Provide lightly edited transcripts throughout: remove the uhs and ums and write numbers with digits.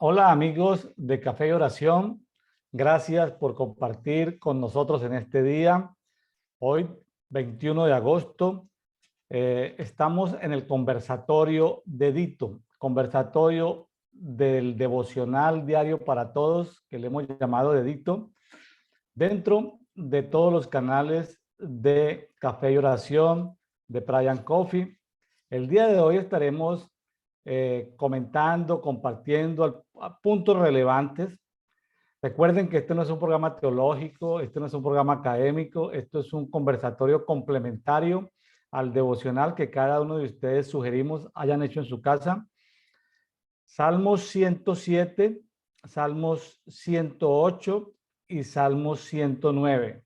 Hola amigos de Café y Oración, gracias por compartir con nosotros en este día. Hoy, 21 de agosto, estamos en el conversatorio de Dito, conversatorio del devocional diario para todos, que le hemos llamado de Dito, dentro de todos los canales de Café y Oración, de Brian Coffee. El día de hoy estaremos comentando, compartiendo puntos relevantes. Recuerden que este no es un programa teológico, este no es un programa académico, esto es un conversatorio complementario al devocional que cada uno de ustedes sugerimos hayan hecho en su casa. Salmos 107, Salmos 108 y Salmos 109.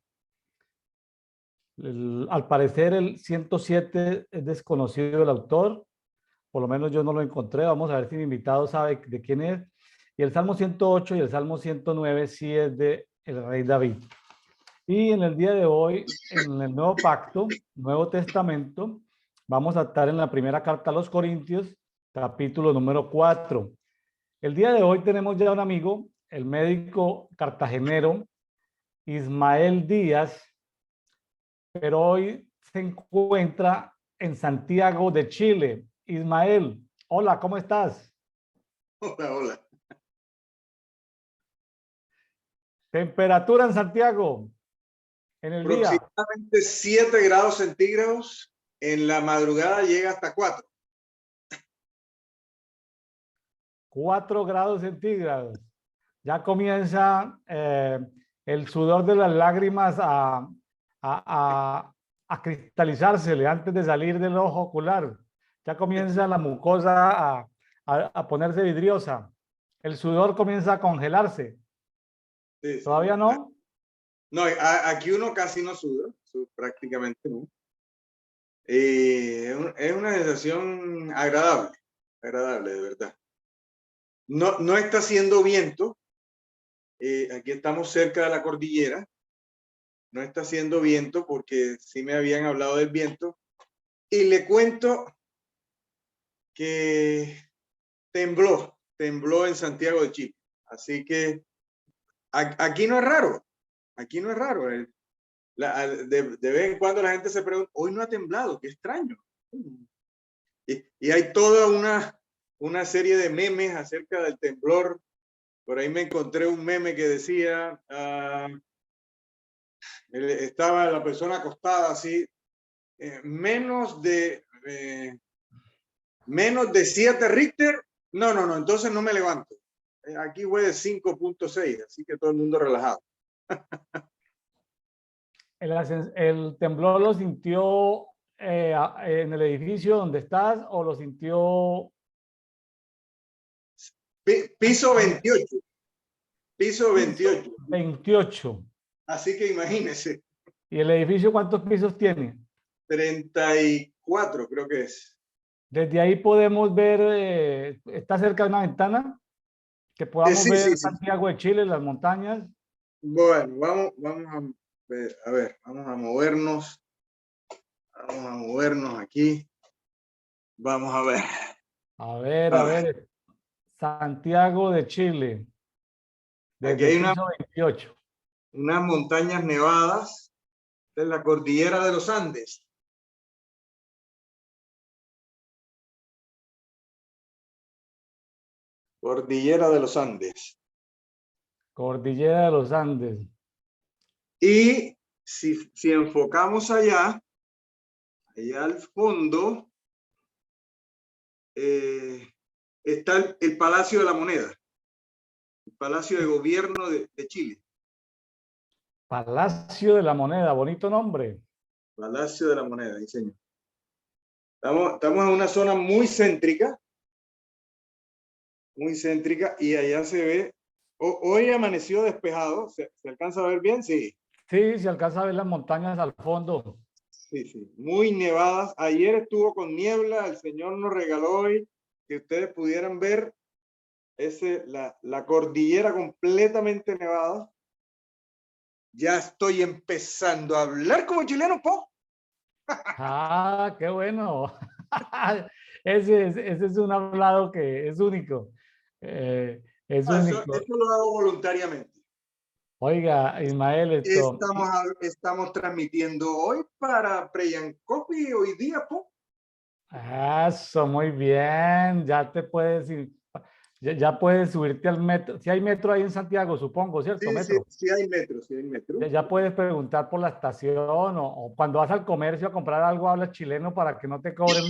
Al parecer el 107 es desconocido el autor, por lo menos yo no lo encontré. Vamos a ver si mi invitado sabe de quién es. Y el Salmo 108 y el Salmo 109 sí es de el rey David. Y en el día de hoy, en el Nuevo Pacto, Nuevo Testamento, vamos a estar en la primera carta a los Corintios, capítulo número 4. El día de hoy tenemos ya un amigo, el médico cartagenero Ismael Díaz, pero hoy se encuentra en Santiago de Chile. Ismael, hola, ¿cómo estás? Hola, hola. Temperatura en Santiago en el día. Aproximadamente 7 grados centígrados. En la madrugada llega hasta 4. 4 grados centígrados. Ya comienza el sudor de las lágrimas a cristalizársele antes de salir del ojo ocular. Ya comienza la mucosa a ponerse vidriosa. El sudor comienza a congelarse. Sí, sí. ¿Todavía no? No, aquí uno casi no suda, prácticamente no. Es una sensación agradable, de verdad. No está haciendo viento. Aquí estamos cerca de la cordillera. No está haciendo viento porque sí me habían hablado del viento. Y le cuento que tembló en Santiago de Chile. Así que aquí no es raro. Aquí no es raro. De vez en cuando la gente se pregunta, hoy no ha temblado, qué extraño. Y hay toda una serie de memes acerca del temblor. Por ahí me encontré un meme que decía, estaba la persona acostada así, menos de 7 Richter, no, entonces no me levanto. Aquí fue de 5.6, así que todo el mundo relajado. ¿El temblor lo sintió en el edificio donde estás o lo sintió Piso 28. Piso 28. 28? Así que imagínese. ¿Y el edificio cuántos pisos tiene? 34 creo que es. Desde ahí podemos ver, está cerca de una ventana, que podamos Sí, ver sí, sí. Santiago de Chile, las montañas. Bueno, vamos a ver, vamos a movernos. Vamos a movernos aquí. Vamos a ver. A ver, Santiago de Chile, Aquí desde el hay piso 28. unas montañas nevadas de la cordillera de los Andes. Cordillera de los Andes. Cordillera de los Andes. Y si enfocamos allá al fondo, está el Palacio de la Moneda, el Palacio de Gobierno de Chile. Palacio de la Moneda, bonito nombre. Palacio de la Moneda, diseño. Estamos en una zona muy céntrica, y allá se ve. Hoy amaneció despejado. ¿Se alcanza a ver bien? Sí. Sí, se alcanza a ver las montañas al fondo. Sí, sí, muy nevadas. Ayer estuvo con niebla, el Señor nos regaló hoy que ustedes pudieran ver la cordillera completamente nevada. Ya estoy empezando a hablar como chileno, po. Ah, qué bueno. Ese es un hablado que es único. Es único. Eso lo hago voluntariamente. Oiga, Ismael, esto, Estamos transmitiendo hoy para Coffee hoy día, po. eso, muy bien, ya te puedes ir, ya puedes subirte al metro. Si hay metro ahí en Santiago, supongo, ¿cierto? Sí, sí, Metro. sí hay metro, sí hay metro. Ya puedes preguntar por la estación o cuando vas al comercio a comprar algo, hablas chileno para que no te cobren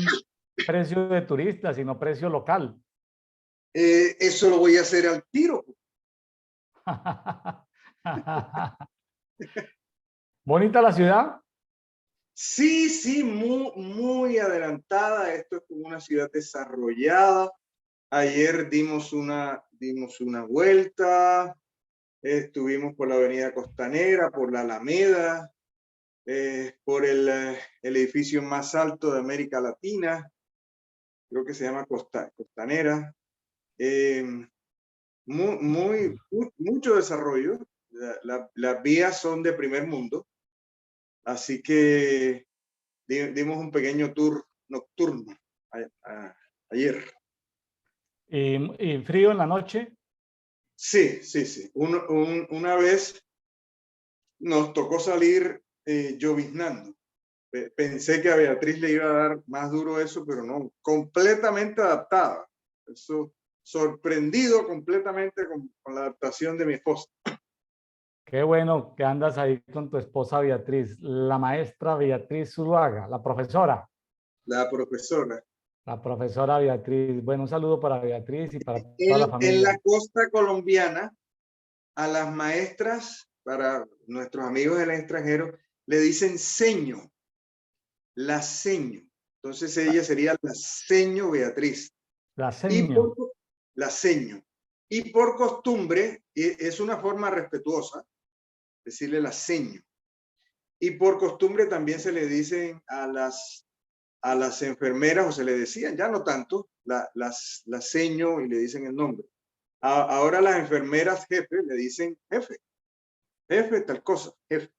precio de turista, sino precio local. Eso lo voy a hacer al tiro. ¿Bonita la ciudad? Sí, sí, muy adelantada. Esto es como una ciudad desarrollada. Ayer dimos una vuelta, estuvimos por la Avenida Costanera, por la Alameda, por el edificio más alto de América Latina, creo que se llama Costanera. Mucho desarrollo. Las vías son de primer mundo, así que dimos un pequeño tour nocturno ayer. ¿Y frío en la noche? Sí, sí, sí. Una vez nos tocó salir lloviznando. Pensé que a Beatriz le iba a dar más duro eso, pero no, completamente adaptada. Eso, sorprendido completamente con la adaptación de mi esposa. Qué bueno que andas ahí con tu esposa Beatriz, la maestra Beatriz Zuluaga, la profesora. La profesora. La profesora Beatriz. Bueno, un saludo para Beatriz y para toda la En familia. la costa colombiana, a las maestras, para nuestros amigos del extranjero, le dicen seño, la seño. Entonces ella sería la seño Beatriz. La Y seño. la seño. Y por costumbre, es una forma respetuosa decirle la seño. Y por costumbre también se le dicen a las enfermeras, o se le decían, ya no tanto, la seño y le dicen el nombre. Ahora las enfermeras jefe le dicen jefe, jefe tal cosa, jefe.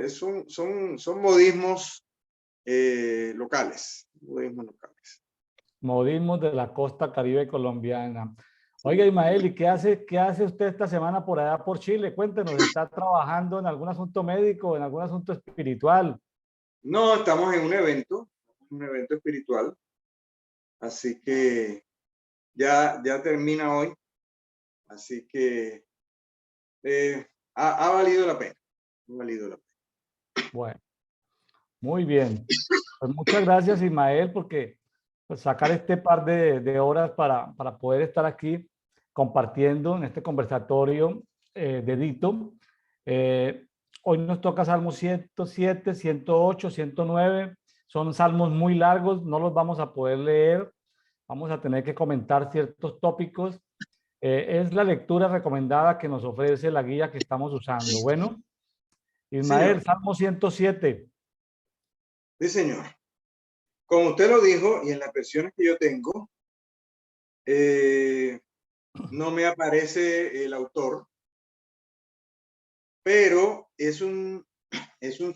Son modismos locales, modismos locales. Modismos de la costa caribe colombiana. Oiga, Ismael, ¿y qué hace usted esta semana por allá por Chile? Cuéntenos, ¿está trabajando en algún asunto médico, en algún asunto espiritual? No, estamos en un evento espiritual, así que ya termina hoy, así que ha valido la pena, ha valido la pena. Bueno, muy bien. Pues muchas gracias, Ismael, porque pues, sacar este par de horas para poder estar aquí compartiendo en este conversatorio de Dito. Eh, Hoy nos toca Salmos 107, 108, 109. Son salmos muy largos, no los vamos a poder leer. Vamos a tener que comentar ciertos tópicos. Es la lectura recomendada que nos ofrece la guía que estamos usando. Bueno, Sí, Ismael, señor, Salmo 107. sí, señor. Como usted lo dijo, y en las versiones que yo tengo, no me aparece el autor, pero es un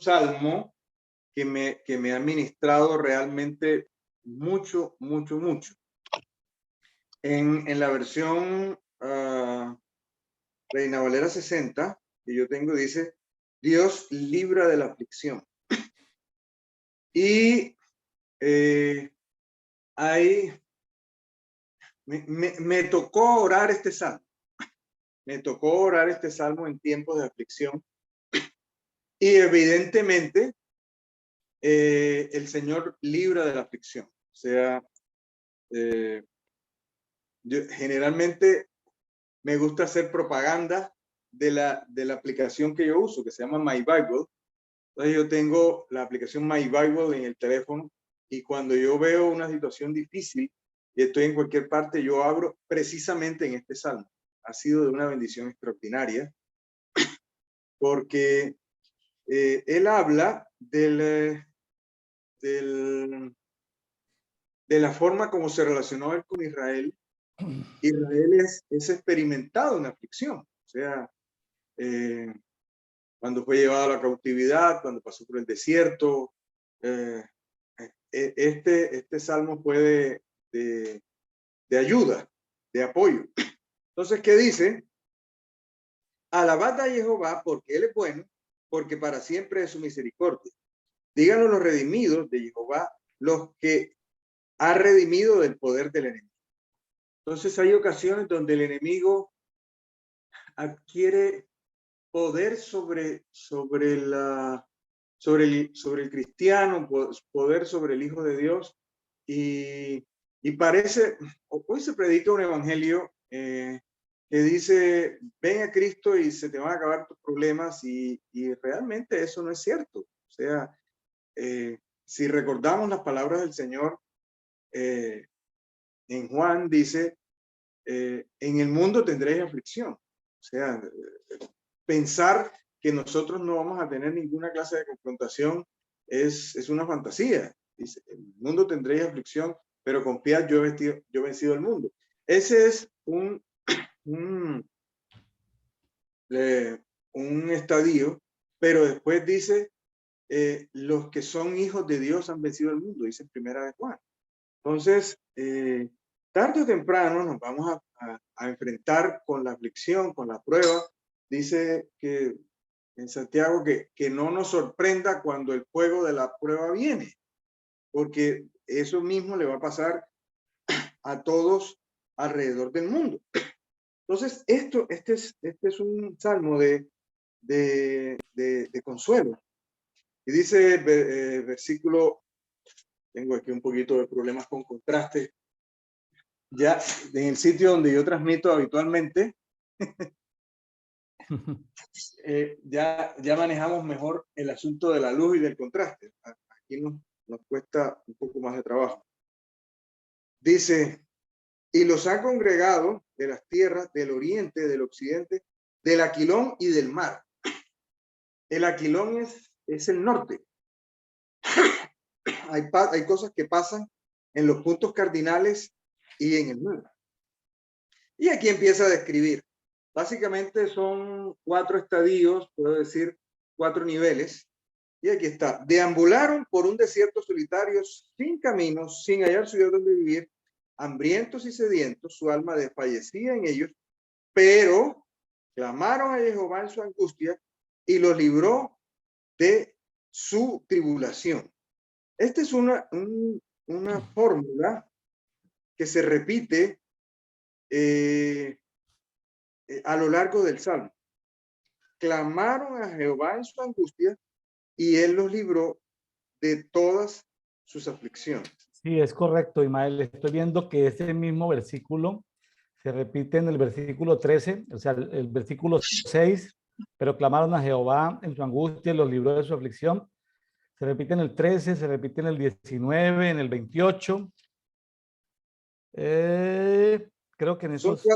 salmo que me ha ministrado realmente mucho, mucho, mucho. En la versión Reina Valera 60, que yo tengo, dice, Dios libra de la aflicción. Y ahí me tocó orar este salmo. Me tocó orar este salmo en tiempos de aflicción. Y evidentemente el Señor libra de la aflicción. O sea, generalmente me gusta hacer propaganda de la aplicación que yo uso, que se llama My Bible. Entonces yo tengo la aplicación My Bible en el teléfono y cuando yo veo una situación difícil y estoy en cualquier parte, yo abro precisamente en este salmo. Ha sido de una bendición extraordinaria porque él habla de la forma como se relacionó él con Israel. Israel es experimentado en aflicción, o sea, cuando fue llevado a la cautividad, cuando pasó por el desierto. Este salmo fue de ayuda, de apoyo. Entonces, ¿qué dice? Alabad a Jehová porque Él es bueno, porque para siempre es su misericordia. Díganlo los redimidos de Jehová, los que ha redimido del poder del enemigo. Entonces hay ocasiones donde el enemigo adquiere poder sobre el cristiano, poder sobre el Hijo de Dios, y parece, hoy se predica un evangelio que dice, ven a Cristo y se te van a acabar tus problemas, y realmente eso no es cierto. O sea, si recordamos las palabras del Señor, en Juan dice, en el mundo tendréis aflicción. O sea, pensar que nosotros no vamos a tener ninguna clase de confrontación es una fantasía. Dice, en el mundo tendréis aflicción, pero confiad, yo he vencido el mundo. Ese es un estadio, pero después dice, los que son hijos de Dios han vencido el mundo, dice en Primera de Juan. Entonces, tarde o temprano nos vamos a enfrentar con la aflicción, con la prueba. Dice que en Santiago que no nos sorprenda cuando el fuego de la prueba viene, porque eso mismo le va a pasar a todos alrededor del mundo. Entonces, este es un salmo de consuelo. Y dice versículo, tengo aquí un poquito de problemas con contraste, ya en el sitio donde yo transmito habitualmente, ya manejamos mejor el asunto de la luz y del contraste. Aquí nos cuesta un poco más de trabajo. Dice, y los ha congregado de las tierras del oriente, del occidente, del Aquilón y del mar. El Aquilón es el norte. Hay cosas que pasan en los puntos cardinales y en el mar. Y aquí empieza a describir. Básicamente son 4 estadios, puedo decir 4 niveles. Y aquí está. Deambularon por un desierto solitario, sin caminos, sin hallar ciudad donde vivir, hambrientos y sedientos, su alma desfallecía en ellos, pero clamaron a Jehová en su angustia y los libró de su tribulación. Esta es una fórmula que se repite a lo largo del Salmo. Clamaron a Jehová en su angustia y él los libró de todas sus aflicciones. Sí, es correcto, Ismael. Estoy viendo que ese mismo versículo se repite en el versículo 13, o sea, el versículo 6, pero clamaron a Jehová en su angustia y los libró de su aflicción. Se repite en el 13, se repite en el 19, en el 28. Creo que en esos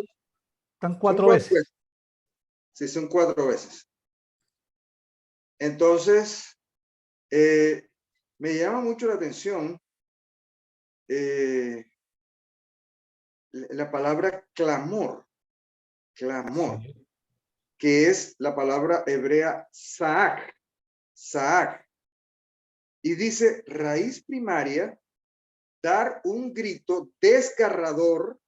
están 4 veces. Sí, son 4 veces. Entonces, me llama mucho la atención la palabra clamor, Sí. que es la palabra hebrea saak, y dice raíz primaria, dar un grito desgarrador,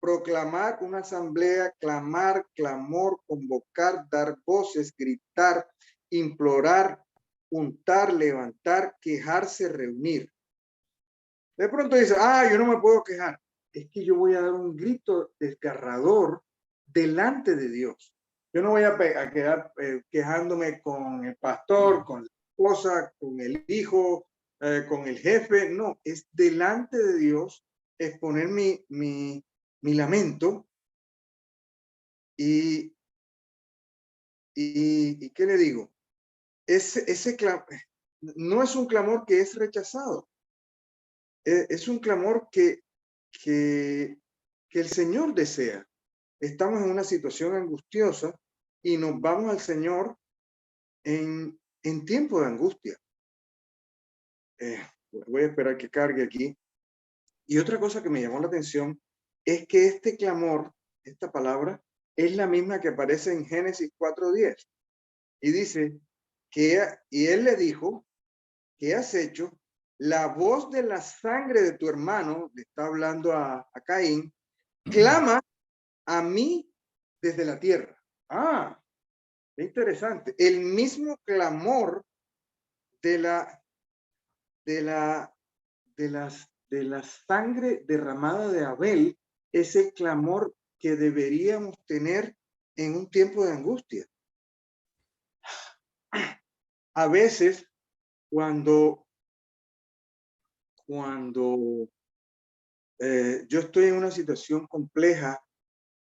proclamar una asamblea, clamar, clamor, convocar, dar voces, gritar, implorar, juntar, levantar, quejarse, reunir. De pronto dice, yo no me puedo quejar. Es que yo voy a dar un grito desgarrador delante de Dios. Yo no voy a quedar quejándome con el pastor, con la esposa, con el hijo, con el jefe. No, es delante de Dios exponer mi lamento. ¿Y qué le digo? Ese no es un clamor que es rechazado. Es un clamor que el Señor desea. Estamos en una situación angustiosa y nos vamos al Señor en tiempo de angustia. Voy a esperar que cargue aquí. Y otra cosa que me llamó la atención es que este clamor, esta palabra, es la misma que aparece en Génesis 4:10. Y dice y él le dijo, ¿qué has hecho? La voz de la sangre de tu hermano, le está hablando a Caín, clama a mí desde la tierra. Ah, qué interesante. El mismo clamor de la sangre derramada de Abel, ese clamor que deberíamos tener en un tiempo de angustia. A veces, cuando yo estoy en una situación compleja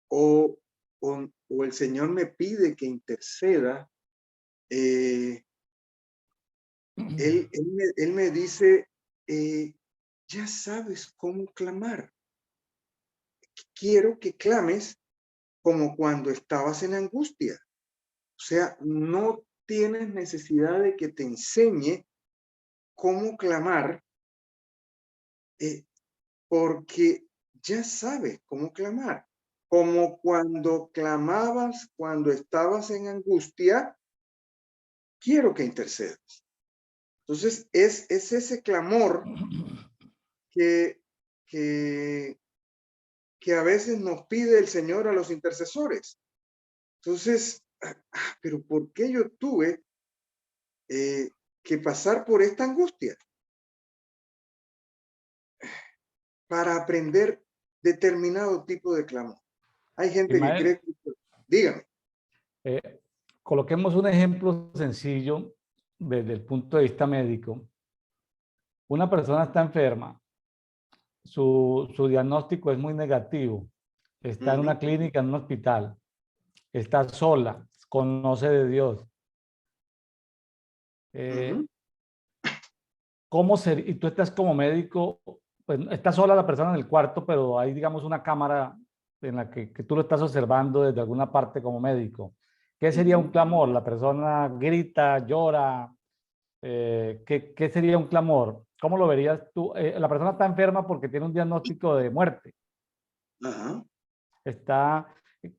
o el Señor me pide que interceda, él me dice, ya sabes cómo clamar. Quiero que clames como cuando estabas en angustia. O sea, no tienes necesidad de que te enseñe cómo clamar, porque ya sabes cómo clamar. Como cuando clamabas, cuando estabas en angustia, quiero que intercedas. Entonces, es ese clamor que, que, que a veces nos pide el Señor a los intercesores. Entonces, pero ¿por qué yo tuve que pasar por esta angustia? Para aprender determinado tipo de clamor. Hay gente que Ismael, cree que... Dígame. coloquemos un ejemplo sencillo desde el punto de vista médico. Una persona está enferma, su diagnóstico es muy negativo, está en una clínica, en un hospital, está sola, conoce de Dios. ¿Cómo ser? Y tú estás como médico, pues está sola la persona en el cuarto, pero hay, digamos, una cámara en la que tú lo estás observando desde alguna parte como médico. ¿Qué sería un clamor? La persona grita, llora. ¿Qué sería un clamor? ¿Cómo lo verías tú? La persona está enferma porque tiene un diagnóstico de muerte. Ajá. Está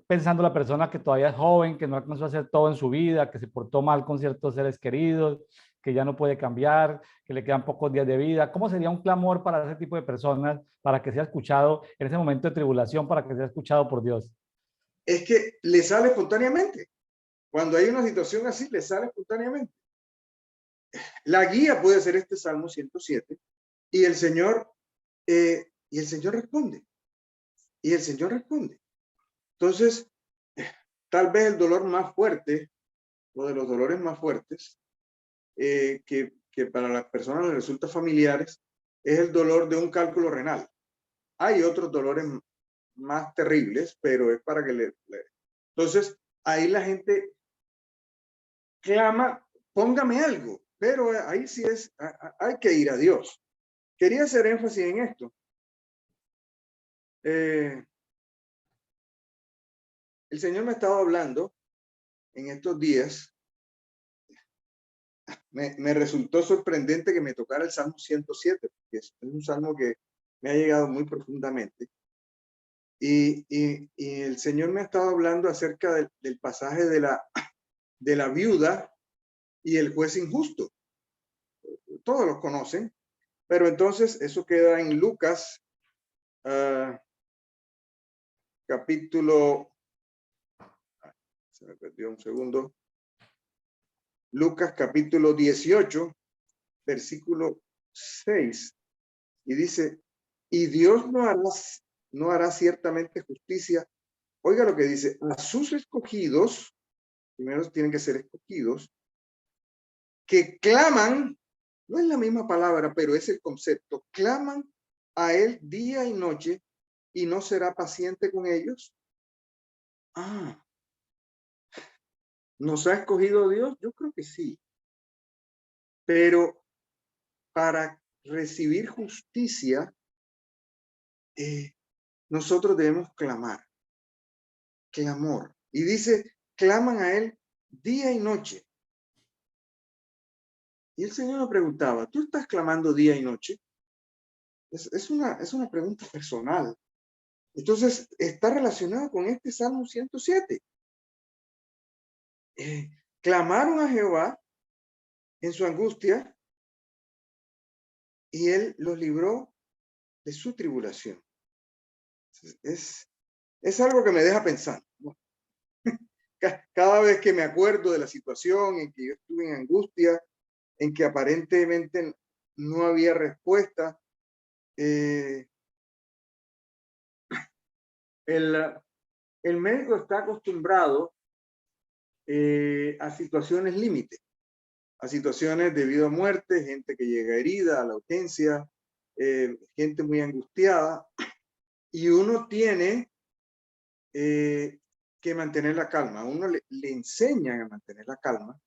pensando la persona que todavía es joven, que no alcanzó a hacer todo en su vida, que se portó mal con ciertos seres queridos, que ya no puede cambiar, que le quedan pocos días de vida. ¿Cómo sería un clamor para ese tipo de personas, para que sea escuchado en ese momento de tribulación, para que sea escuchado por Dios? Es que le sale espontáneamente. Cuando hay una situación así, le sale espontáneamente. La guía puede ser este Salmo 107 y el Señor responde. Y el Señor responde. Entonces, tal vez el dolor más fuerte o de los dolores más fuertes que para las personas les resulta familiares es el dolor de un cálculo renal. Hay otros dolores más terribles, pero es para que Entonces, ahí la gente clama, póngame algo, pero ahí sí hay que ir a Dios. Quería hacer énfasis en esto. El Señor me estaba hablando en estos días. Me resultó sorprendente que me tocara el Salmo 107, porque es un salmo que me ha llegado muy profundamente. Y el Señor me ha estado hablando acerca del pasaje de la viuda y el juez injusto. Todos los conocen, pero entonces eso queda en Lucas, capítulo, se me perdió un segundo, Lucas capítulo 18, versículo 6, y dice, y Dios no hará ciertamente justicia. Oiga lo que dice, a sus escogidos, primero tienen que ser escogidos, que claman, no es la misma palabra, pero es el concepto, claman a él día y noche y no será paciente con ellos. ¿Nos ha escogido Dios? Yo creo que sí. Pero para recibir justicia, nosotros debemos clamar, clamor. Y dice, claman a él día y noche. Y el Señor me preguntaba, ¿tú estás clamando día y noche? Es una pregunta personal. Entonces, está relacionado con este Salmo 107. Clamaron a Jehová en su angustia y él los libró de su tribulación. Es es algo que me deja pensando, ¿no? Cada vez que me acuerdo de la situación en que yo estuve en angustia, en que aparentemente no había respuesta, el, el médico está acostumbrado a situaciones límite, a situaciones debido a muerte, gente que llega herida a la urgencia, gente muy angustiada, y uno tiene que mantener la calma. A uno le enseñan a mantener la calma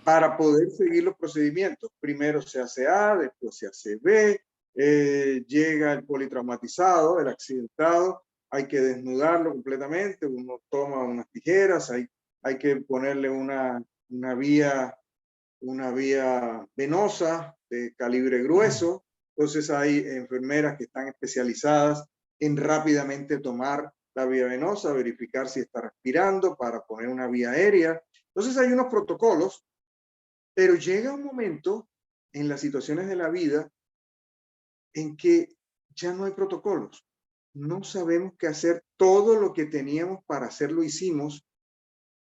para poder seguir los procedimientos. Primero se hace A, después se hace B, llega el politraumatizado, el accidentado, hay que desnudarlo completamente, uno toma unas tijeras, hay que ponerle una vía venosa de calibre grueso. Entonces hay enfermeras que están especializadas en rápidamente tomar la vía venosa, verificar si está respirando para poner una vía aérea. Entonces hay unos protocolos, pero llega un momento en las situaciones de la vida en que ya no hay protocolos. No sabemos qué hacer. Todo lo que teníamos para hacer lo hicimos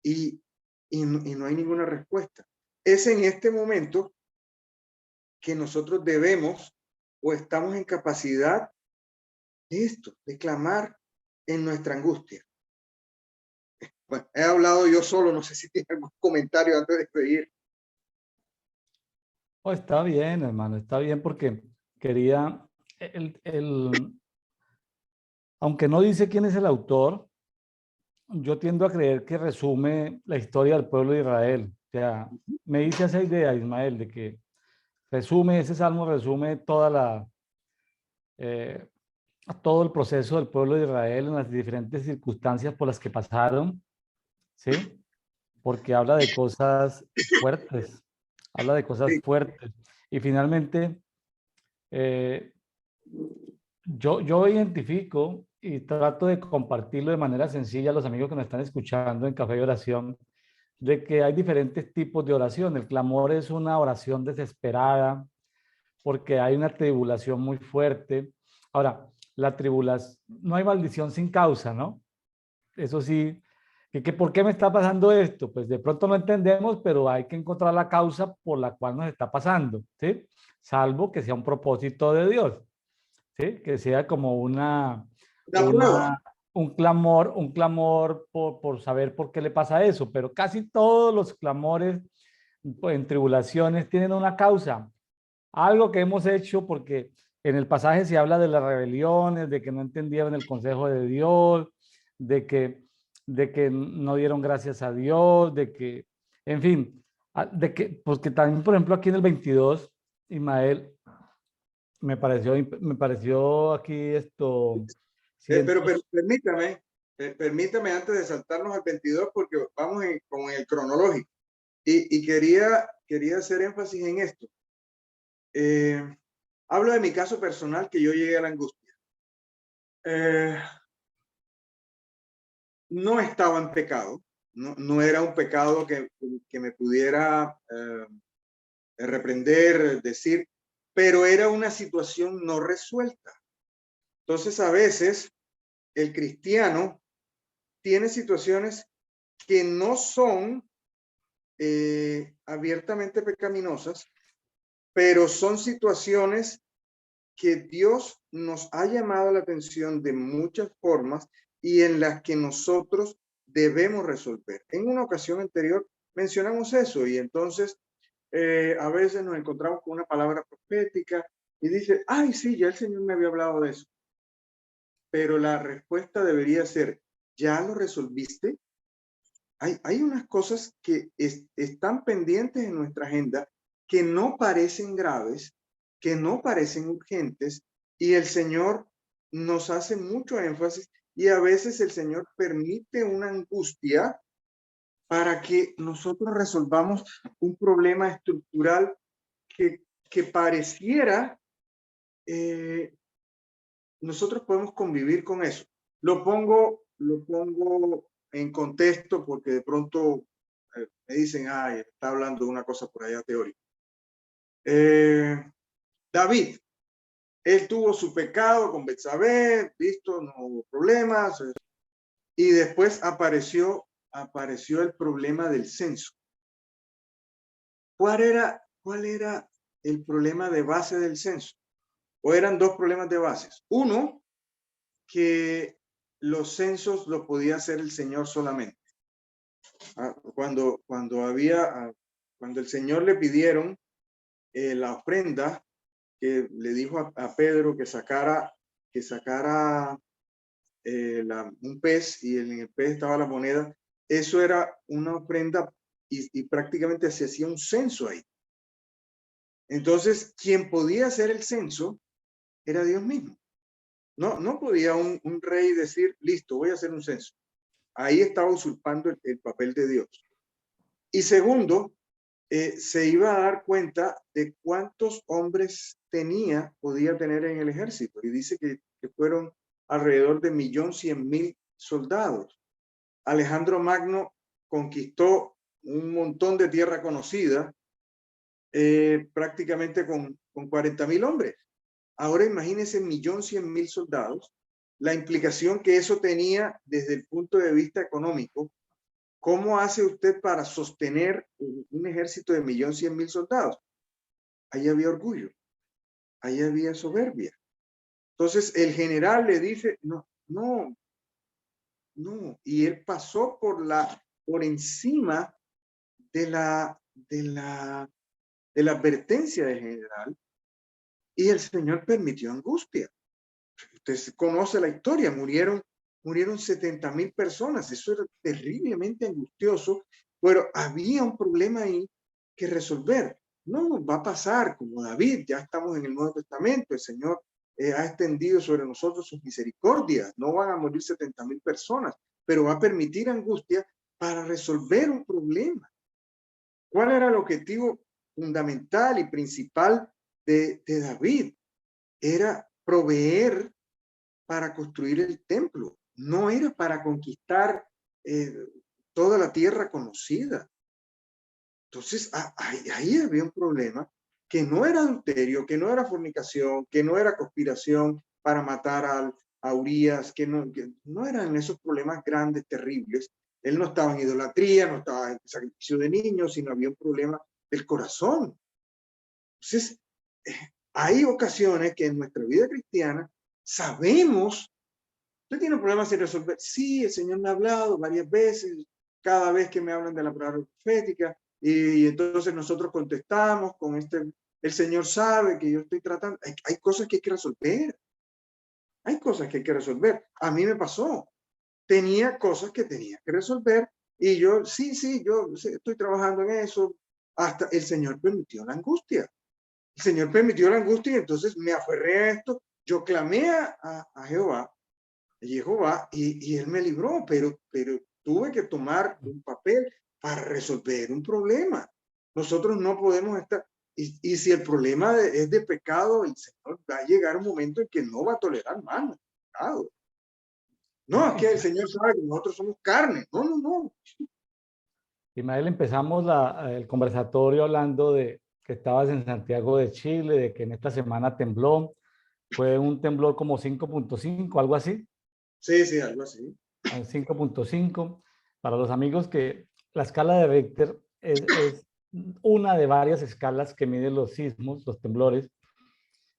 y no hay ninguna respuesta. Es en este momento que nosotros debemos o estamos en capacidad de esto, de clamar en nuestra angustia. Bueno, he hablado yo solo, no sé si tiene algún comentario antes de despedir. Oh, está bien, hermano, está bien porque quería, aunque no dice quién es el autor, yo tiendo a creer que resume la historia del pueblo de Israel. O sea, me dice esa idea, Ismael, de que ese salmo resume eh, todo el proceso del pueblo de Israel en las diferentes circunstancias por las que pasaron, ¿sí? Porque habla de cosas fuertes, habla de cosas Sí, fuertes. Y finalmente, eh, yo identifico y trato de compartirlo de manera sencilla a los amigos que nos están escuchando en Café y Oración, de que hay diferentes tipos de oración. El clamor es una oración desesperada porque hay una tribulación muy fuerte. Ahora, la tribulación, no hay maldición sin causa, ¿no? Eso sí, ¿por qué me está pasando esto? Pues de pronto no entendemos, pero hay que encontrar la causa por la cual nos está pasando, ¿sí? Salvo que sea un propósito de Dios, ¿sí? Que sea como una prueba. un clamor por saber por qué le pasa eso, pero casi todos los clamores pues, en tribulaciones tienen una causa, algo que hemos hecho porque en el pasaje se habla de las rebeliones, de que no entendieron el consejo de Dios, de que, de que no dieron gracias a Dios, de que, en fin, porque también, por ejemplo, aquí en el 22, Ismael, me pareció aquí esto, Pero, ciento, permítame, permítame antes de saltarnos al 22 porque vamos con el cronológico. Y quería hacer énfasis en esto. Hablo de mi caso personal, que yo llegué a la angustia. No estaba en pecado, no era un pecado que me pudiera reprender, decir, pero era una situación no resuelta. Entonces, a veces el cristiano tiene situaciones que no son abiertamente pecaminosas, pero son situaciones que Dios nos ha llamado la atención de muchas formas y en las que nosotros debemos resolver. En una ocasión anterior mencionamos eso y entonces a veces nos encontramos con una palabra profética y dice, ay, sí, ya el Señor me había hablado de eso. Pero la respuesta debería ser, ¿ya lo resolviste? Hay unas cosas que están pendientes en nuestra agenda que no parecen graves, que no parecen urgentes, y el Señor nos hace mucho énfasis y a veces el Señor permite una angustia para que nosotros resolvamos un problema estructural que pareciera nosotros podemos convivir con eso. Lo pongo en contexto porque de pronto me dicen, ay, está hablando de una cosa por allá teórica. David, Él tuvo su pecado con Betsabé, listo, no hubo problemas. Y después apareció el problema del censo. ¿Cuál era el problema de base del censo? ¿O eran dos problemas de base? Uno, que los censos los podía hacer el Señor solamente. Cuando el Señor le pidieron la ofrenda, que le dijo a Pedro que sacara un pez, y en el pez estaba la moneda, eso era una ofrenda y prácticamente se hacía un censo ahí. Entonces, quien podía hacer el censo era Dios mismo. No podía un rey decir, listo, voy a hacer un censo. Ahí estaba usurpando el papel de Dios. Y segundo, se iba a dar cuenta de cuántos hombres podía tener en el ejército. Y dice que fueron alrededor de 1.100.000 soldados. Alejandro Magno conquistó un montón de tierra conocida, prácticamente con 40.000 hombres. Ahora imagínense 1.100.000 soldados, la implicación que eso tenía desde el punto de vista económico. ¿Cómo hace usted para sostener un ejército de 1.100.000 soldados? Ahí había orgullo, ahí había soberbia. Entonces el general le dice, no, y él pasó por encima de la advertencia del general, y el Señor permitió angustia. Usted conoce la historia, murieron 70.000 personas, eso era terriblemente angustioso, pero había un problema ahí que resolver. No va a pasar como David, ya estamos en el Nuevo Testamento, el Señor ha extendido sobre nosotros sus misericordias, no van a morir 70.000 personas, pero va a permitir angustia para resolver un problema. ¿Cuál era el objetivo fundamental y principal de David? Era proveer para construir el templo, no era para conquistar toda la tierra conocida. Entonces, ahí había un problema que no era adulterio, que no era fornicación, que no era conspiración para matar a Urías, que no eran esos problemas grandes, terribles. Él no estaba en idolatría, no estaba en sacrificio de niños, sino había un problema del corazón. Entonces, hay ocasiones que en nuestra vida cristiana sabemos, usted tiene problemas sin resolver. Sí, el Señor me ha hablado varias veces, cada vez que me hablan de la palabra profética, y entonces nosotros contestamos con el Señor sabe que yo estoy tratando. Hay cosas que hay que resolver. Hay cosas que hay que resolver. A mí me pasó. Tenía cosas que tenía que resolver, y yo, yo estoy trabajando en eso. Hasta el Señor permitió la angustia. El Señor permitió la angustia, y entonces me aferré a esto. Yo clamé a Jehová, y él me libró, pero tuve que tomar un papel para resolver un problema. Nosotros no podemos estar, y si el problema es de pecado, el Señor va a llegar un momento en que no va a tolerar más nuestro pecado. No, es que el Señor sabe que nosotros somos carne. No. Ismael, empezamos el conversatorio hablando de que estabas en Santiago de Chile, de que en esta semana tembló. Fue un temblor como 5.5, algo así. Sí, algo así. 5.5. Para los amigos, que la escala de Richter es una de varias escalas que miden los sismos, los temblores,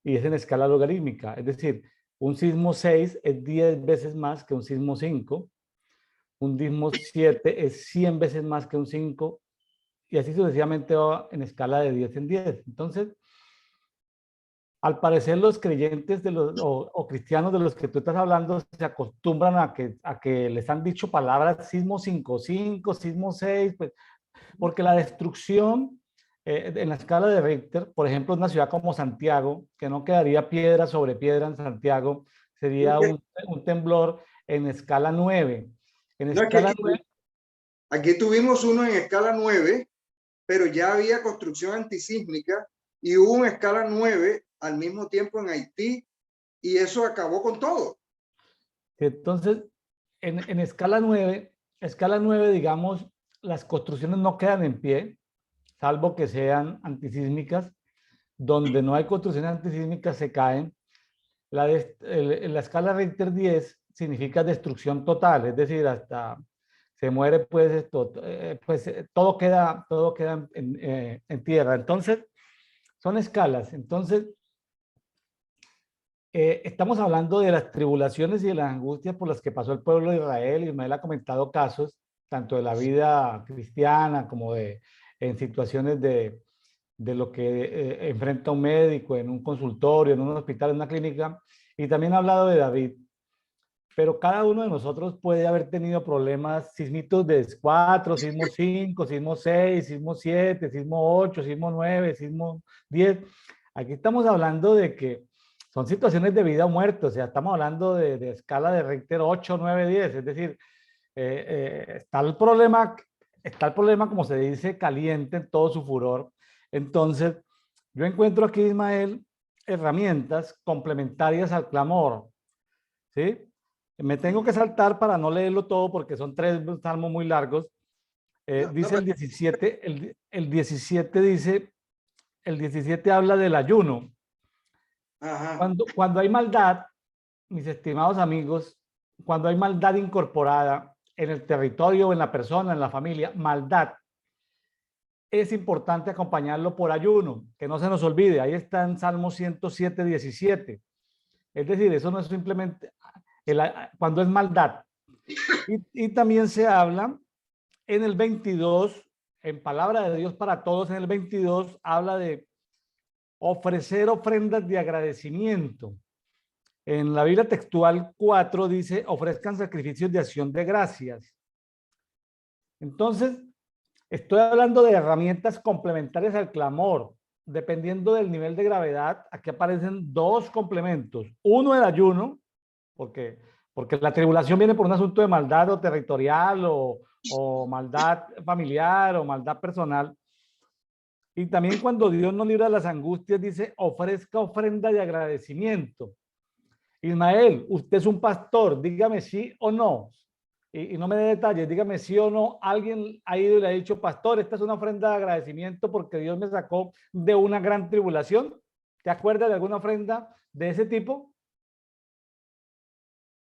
y es en escala logarítmica. Es decir, un sismo 6 es 10 veces más que un sismo 5, un sismo 7 es 100 veces más que un 5, y así sucesivamente va en escala de 10 en 10. Entonces, al parecer los creyentes o cristianos de los que tú estás hablando se acostumbran a que les han dicho palabras sismo 5.5, sismo 6, pues, porque la destrucción en la escala de Richter, por ejemplo, en una ciudad como Santiago, que no quedaría piedra sobre piedra en Santiago, sería un temblor en escala 9. En No, es que escala 9. Aquí tuvimos uno en escala 9, pero ya había construcción antisísmica, y hubo una escala 9 al mismo tiempo en Haití, y eso acabó con todo. Entonces, en escala 9, digamos, las construcciones no quedan en pie, salvo que sean antisísmicas. Donde no hay construcciones antisísmicas se caen. la escala Richter 10 significa destrucción total, es decir, hasta se muere, pues, todo queda en tierra. Entonces, son escalas. Entonces, estamos hablando de las tribulaciones y de las angustias por las que pasó el pueblo de Israel. Ismael ha comentado casos, tanto de la vida cristiana como en situaciones de lo que enfrenta un médico en un consultorio, en un hospital, en una clínica. Y también ha hablado de David. Pero cada uno de nosotros puede haber tenido problemas sísmicos de 4, sismo 5, sismo 6, sismo 7, sismo 8, sismo 9, sismo 10. Aquí estamos hablando de que son situaciones de vida o muerte, o sea, estamos hablando de escala de Richter 8, 9, 10, es decir, está el problema, como se dice, caliente en todo su furor. Entonces, yo encuentro aquí, Ismael, herramientas complementarias al clamor, ¿sí? Me tengo que saltar para no leerlo todo porque son 3 salmos muy largos. Dice el 17, el 17 dice, el 17 habla del ayuno. Ajá. Cuando hay maldad, mis estimados amigos, cuando hay maldad incorporada en el territorio, en la persona, en la familia, maldad, es importante acompañarlo por ayuno, que no se nos olvide. Ahí está en Salmo 107, 17. Es decir, eso no es simplemente cuando es maldad. Y también se habla en el 22, en Palabra de Dios para Todos, en el 22, habla de ofrecer ofrendas de agradecimiento. En la Biblia textual 4 dice, ofrezcan sacrificios de acción de gracias. Entonces, estoy hablando de herramientas complementarias al clamor. Dependiendo del nivel de gravedad, aquí aparecen 2 complementos. Uno, el ayuno, porque la tribulación viene por un asunto de maldad o territorial o maldad familiar o maldad personal. Y también cuando Dios nos libra de las angustias, dice, ofrezca ofrenda de agradecimiento. Ismael, usted es un pastor, dígame sí o no. Y no me dé detalles, dígame sí o no. Alguien ha ido y le ha dicho, pastor, esta es una ofrenda de agradecimiento porque Dios me sacó de una gran tribulación. ¿Te acuerdas de alguna ofrenda de ese tipo?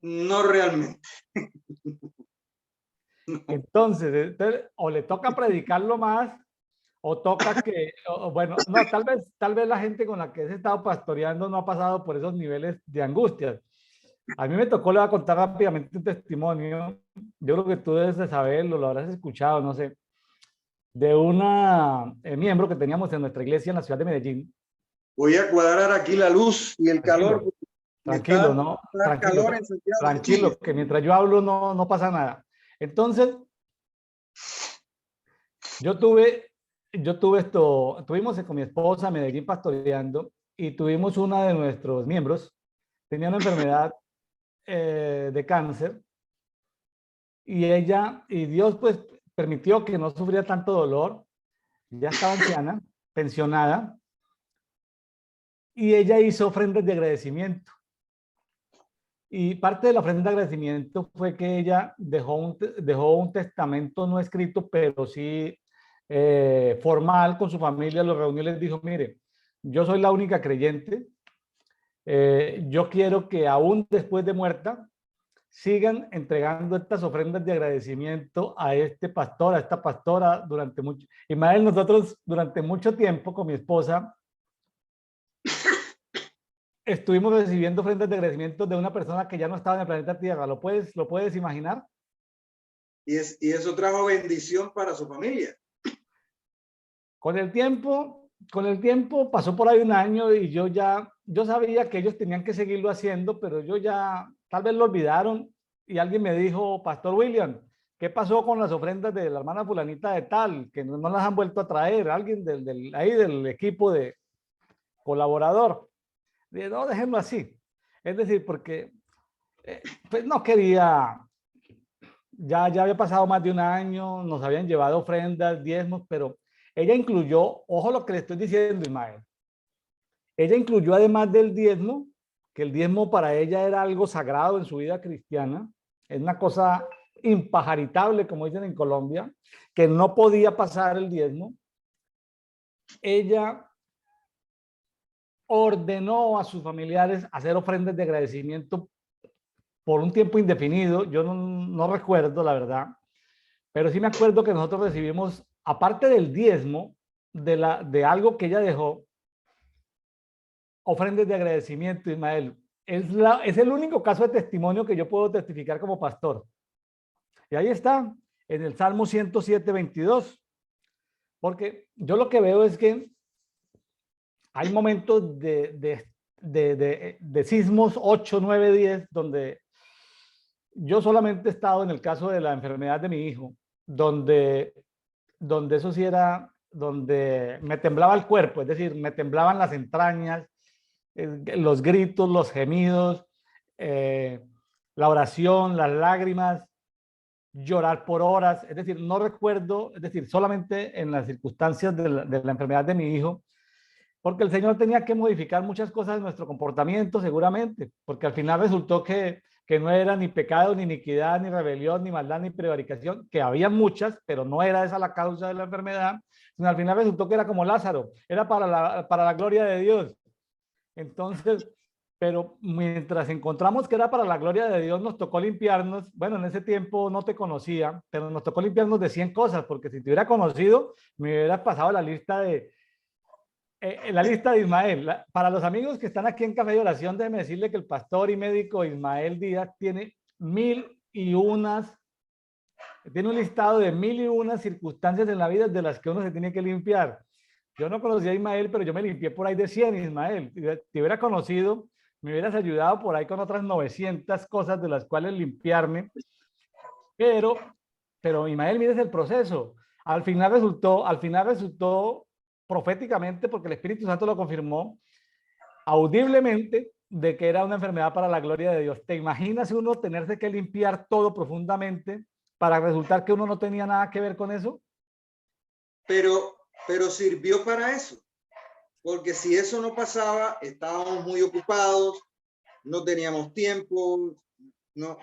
No realmente. Entonces, o le toca predicarlo más, o toca que, bueno, no, tal vez la gente con la que he estado pastoreando no ha pasado por esos niveles de angustias. A mí me tocó, le voy a contar rápidamente un testimonio. Yo creo que tú debes de saberlo, lo habrás escuchado, no sé, de una miembro que teníamos en nuestra iglesia en la ciudad de Medellín. Voy a cuadrar aquí la luz y el calor. Tranquilo, tranquilo, ¿no? Tranquilo, Calor en Santiago de Chile. tranquilo, que mientras yo hablo no pasa nada. Entonces, tuvimos con mi esposa Medellín pastoreando y tuvimos una de nuestros miembros, tenía una enfermedad de cáncer y Dios pues permitió que no sufriera tanto dolor, ya estaba anciana, pensionada, y ella hizo ofrendas de agradecimiento. Y parte de la ofrenda de agradecimiento fue que ella dejó un testamento no escrito, pero sí formal con su familia, los reunió y les dijo, mire, yo soy la única creyente, yo quiero que aún después de muerta sigan entregando estas ofrendas de agradecimiento a este pastor, a esta pastora durante mucho. Ismael, nosotros durante mucho tiempo con mi esposa estuvimos recibiendo ofrendas de agradecimiento de una persona que ya no estaba en el planeta Tierra. ¿Lo puedes imaginar? Y eso trajo bendición para su familia. Con el tiempo pasó por ahí un año y yo sabía que ellos tenían que seguirlo haciendo, pero yo ya, tal vez lo olvidaron y alguien me dijo, Pastor William, ¿qué pasó con las ofrendas de la hermana fulanita de tal? Que no las han vuelto a traer, alguien ahí del equipo de colaborador. Dije, no, déjenlo así. Es decir, porque pues no quería, ya había pasado más de un año, nos habían llevado ofrendas, diezmos, pero ella incluyó, ojo lo que le estoy diciendo, Ismael, ella incluyó además del diezmo, que el diezmo para ella era algo sagrado en su vida cristiana, es una cosa impajaritable, como dicen en Colombia, que no podía pasar el diezmo. Ella ordenó a sus familiares hacer ofrendas de agradecimiento por un tiempo indefinido. Yo no recuerdo, la verdad, pero sí me acuerdo que nosotros recibimos, aparte del diezmo, de algo que ella dejó, ofrendas de agradecimiento, Ismael. Es el único caso de testimonio que yo puedo testificar como pastor. Y ahí está, en el Salmo 107, 22. Porque yo lo que veo es que hay momentos de sismos 8, 9, 10, donde yo solamente he estado en el caso de la enfermedad de mi hijo, donde eso sí era, donde me temblaba el cuerpo, es decir, me temblaban las entrañas, los gritos, los gemidos, la oración, las lágrimas, llorar por horas, es decir, no recuerdo, es decir, solamente en las circunstancias de la enfermedad de mi hijo, porque el Señor tenía que modificar muchas cosas de nuestro comportamiento seguramente, porque al final resultó que no era ni pecado, ni iniquidad, ni rebelión, ni maldad, ni prevaricación, que había muchas, pero no era esa la causa de la enfermedad, sino al final resultó que era como Lázaro, era para la gloria de Dios. Entonces, pero mientras encontramos que era para la gloria de Dios, nos tocó limpiarnos. Bueno, en ese tiempo no te conocía, pero nos tocó limpiarnos de 100 cosas, porque si te hubiera conocido, me hubiera pasado la lista de Ismael. Para los amigos que están aquí en Café de Oración, déjeme decirle que el pastor y médico Ismael Díaz tiene 1001, tiene un listado de 1001 circunstancias en la vida de las que uno se tiene que limpiar. Yo no conocía a Ismael, pero yo me limpié por ahí de 100, Ismael. Si te hubiera conocido, me hubieras ayudado por ahí con otras 900 cosas de las cuales limpiarme. Pero Ismael, mires el proceso. Al final resultó proféticamente, porque el Espíritu Santo lo confirmó, audiblemente, de que era una enfermedad para la gloria de Dios. ¿Te imaginas uno tenerse que limpiar todo profundamente para resultar que uno no tenía nada que ver con eso? Pero sirvió para eso, porque si eso no pasaba, estábamos muy ocupados, no teníamos tiempo, no.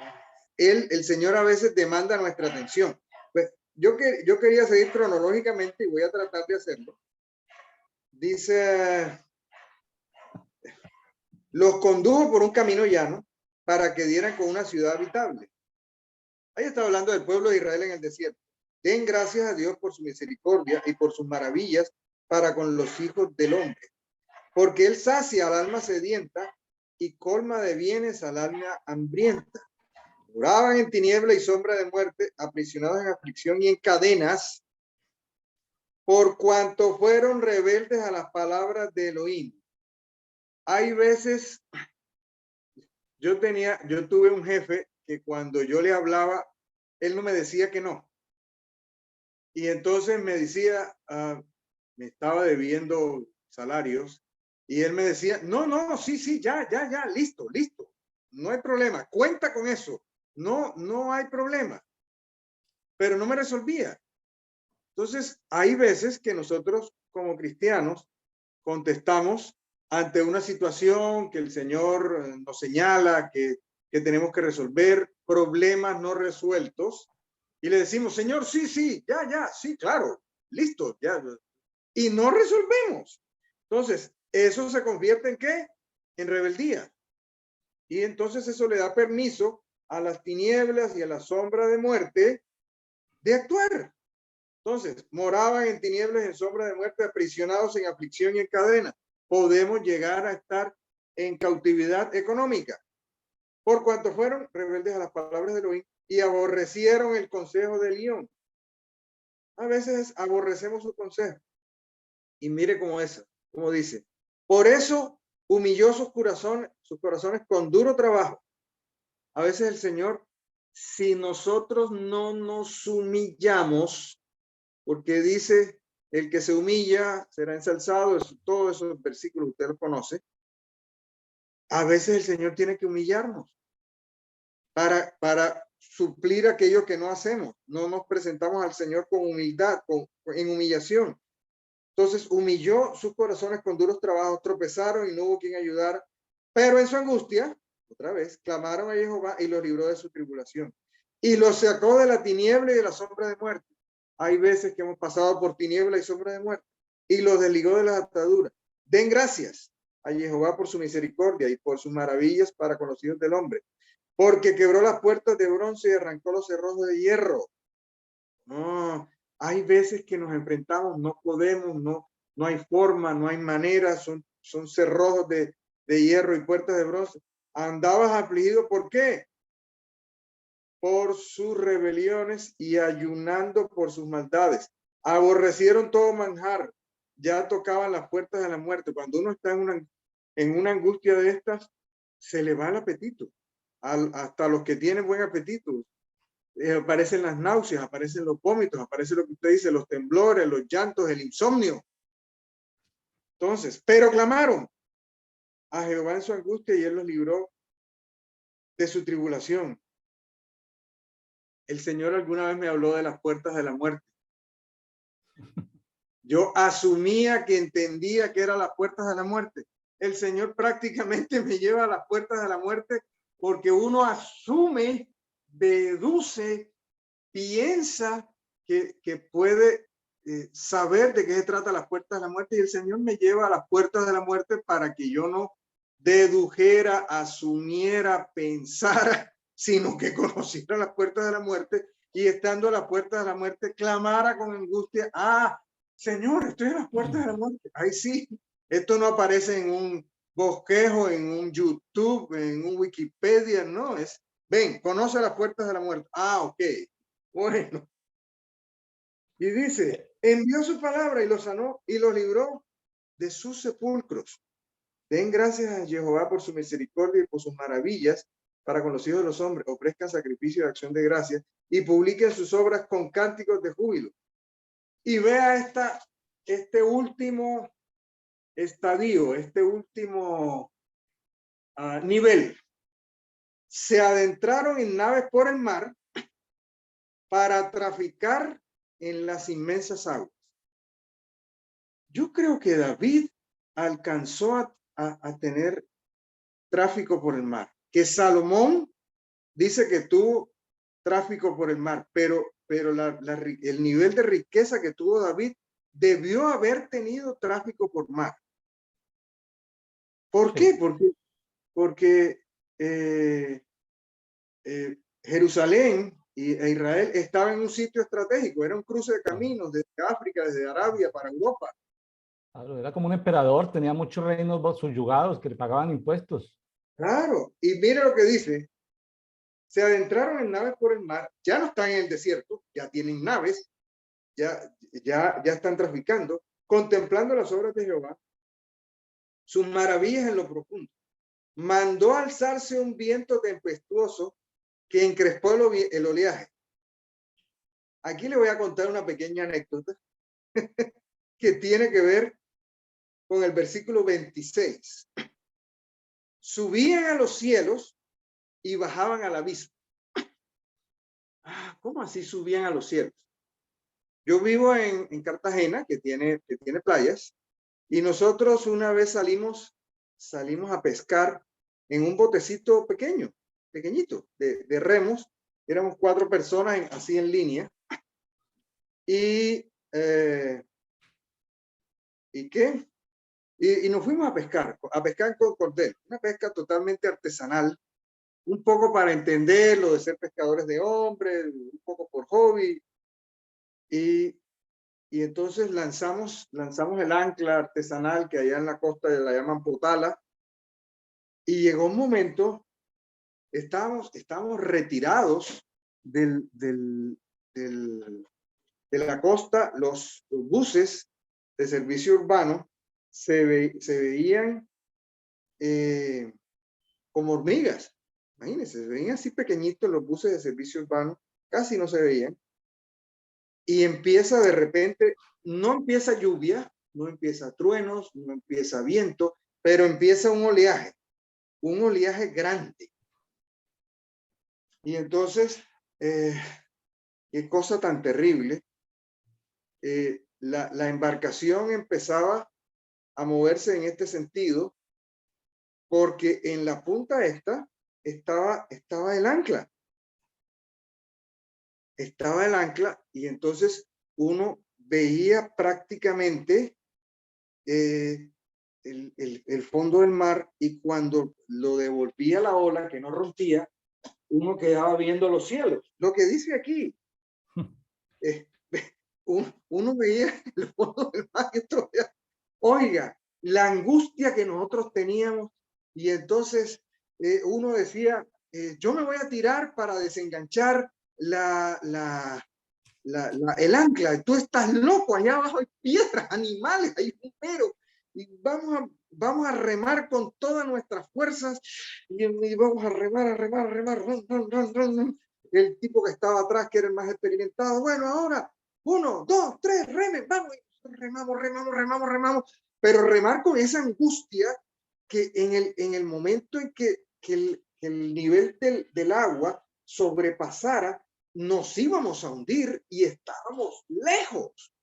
El Señor a veces demanda nuestra atención. Pues yo quería seguir cronológicamente y voy a tratar de hacerlo. Dice, los condujo por un camino llano para que dieran con una ciudad habitable. Ahí está hablando del pueblo de Israel en el desierto. Den gracias a Dios por su misericordia y por sus maravillas para con los hijos del hombre, porque él sacia al alma sedienta y colma de bienes al alma hambrienta. Moraban en tiniebla y sombra de muerte, aprisionados en aflicción y en cadenas, por cuanto fueron rebeldes a las palabras de Elohim. Hay veces, yo tuve un jefe que cuando yo le hablaba, él no me decía que no. Y entonces me decía, me estaba debiendo salarios, y él me decía, no, sí, ya, listo. No hay problema, cuenta con eso. No hay problema. Pero no me resolvía. Entonces, hay veces que nosotros como cristianos contestamos ante una situación que el Señor nos señala que tenemos que resolver, problemas no resueltos, y le decimos, Señor, sí, ya, sí, claro, listo, ya. Y no resolvemos. Entonces, eso se convierte en ¿qué? En rebeldía. Y entonces eso le da permiso a las tinieblas y a la sombra de muerte de actuar. Entonces, moraban en tinieblas y en sombra de muerte, aprisionados en aflicción y en cadena. Podemos llegar a estar en cautividad económica, por cuanto fueron rebeldes a las palabras de Elohim y aborrecieron el consejo de León. A veces aborrecemos su consejo. Y mire cómo dice. Por eso humilló sus corazones con duro trabajo. A veces el Señor, si nosotros no nos humillamos, porque dice, el que se humilla será ensalzado, todos esos versículos usted los conoce. A veces el Señor tiene que humillarnos para suplir aquello que no hacemos. No nos presentamos al Señor con humildad, en humillación. Entonces humilló sus corazones con duros trabajos, tropezaron y no hubo quien ayudar, pero en su angustia, otra vez, clamaron a Jehová y los libró de su tribulación. Y los sacó de la tiniebla y de la sombra de muerte. Hay veces que hemos pasado por tiniebla y sombra de muerte y los desligó de las ataduras. Den gracias. a Jehová por su misericordia y por sus maravillas para con los hijos del hombre, porque quebró las puertas de bronce y arrancó los cerrojos de hierro. No, hay veces que nos enfrentamos, no podemos, no hay forma, no hay manera, son cerrojos de hierro y puertas de bronce. Andabas afligido, ¿por qué? Por sus rebeliones y ayunando por sus maldades. Aborrecieron todo manjar, ya tocaban las puertas de la muerte. Cuando uno está en una angustia de estas, se le va el apetito. Hasta los que tienen buen apetito. Aparecen las náuseas, aparecen los vómitos, aparece lo que usted dice, los temblores, los llantos, el insomnio. Entonces, pero clamaron a Jehová en su angustia y él los libró de su tribulación. El Señor alguna vez me habló de las puertas de la muerte. Yo asumía que entendía que eran las puertas de la muerte. El Señor prácticamente me lleva a las puertas de la muerte porque uno asume, deduce, piensa que puede saber de qué se trata las puertas de la muerte, y el Señor me lleva a las puertas de la muerte para que yo no dedujera, asumiera, pensara, sino que conociera las puertas de la muerte, y estando a las puertas de la muerte clamara con angustia: ah, Señor, estoy en las puertas de la muerte. Ay, sí, esto no aparece en un bosquejo, en un YouTube, en un Wikipedia, no, es, ven, conoce las puertas de la muerte. Ah, ok, bueno. Y dice, envió su palabra y los sanó y los libró de sus sepulcros. Den gracias a Jehová por su misericordia y por sus maravillas para con los hijos de los hombres. Ofrezcan sacrificio de acción de gracias y publiquen sus obras con cánticos de júbilo. Y vea este último estadio, este último nivel. Se adentraron en naves por el mar para traficar en las inmensas aguas. Yo creo que David alcanzó a tener tráfico por el mar, que Salomón dice que tuvo tráfico por el mar, pero el nivel de riqueza que tuvo David debió haber tenido tráfico por mar. ¿Por qué? Porque Jerusalén e Israel estaban en un sitio estratégico, era un cruce de caminos desde África, desde Arabia para Europa. Claro, era como un emperador, tenía muchos reinos subyugados que le pagaban impuestos. Claro, y mire lo que dice: se adentraron en naves por el mar, ya no están en el desierto, ya tienen naves, ya están traficando, contemplando las obras de Jehová, sus maravillas en lo profundo. Mandó alzarse un viento tempestuoso que encrespó el oleaje. Aquí le voy a contar una pequeña anécdota que tiene que ver con el versículo 26. Subían a los cielos y bajaban al abismo. ¿Cómo así subían a los cielos? Yo vivo en Cartagena, que tiene playas, y nosotros una vez salimos a pescar en un botecito pequeñito, de remos. Éramos 4 personas así en línea. ¿Y qué? Y nos fuimos a pescar con cordel, una pesca totalmente artesanal, un poco para entender lo de ser pescadores de hombre, un poco por hobby. Y entonces lanzamos el ancla artesanal que allá en la costa la llaman potala. Y llegó un momento, estábamos retirados de la costa, los buses de servicio urbano se veían como hormigas. Imagínense, se veían así pequeñitos los buses de servicio urbano, casi no se veían. Y empieza de repente, no empieza lluvia, no empieza truenos, no empieza viento, pero empieza un oleaje grande. Y entonces, qué cosa tan terrible. La embarcación empezaba a moverse en este sentido, porque en la punta esta estaba el ancla. Estaba el ancla, y entonces uno veía prácticamente el fondo del mar, y cuando lo devolvía la ola, que no rompía, uno quedaba viendo los cielos. Lo que dice aquí, uno veía el fondo del mar y otro veía, oiga, la angustia que nosotros teníamos, y entonces uno decía, yo me voy a tirar para desenganchar el ancla. Tú estás loco, allá abajo hay piedras, animales, hay un pero, y vamos a remar con todas nuestras fuerzas, y vamos a remar, a remar, a remar. El tipo que estaba atrás, que era el más experimentado, bueno, ahora 1, 2, 3, remen, vamos, remamos, remamos, remamos, remamos, pero remar con esa angustia que en el momento en que el nivel del agua sobrepasara, nos íbamos a hundir y estábamos lejos,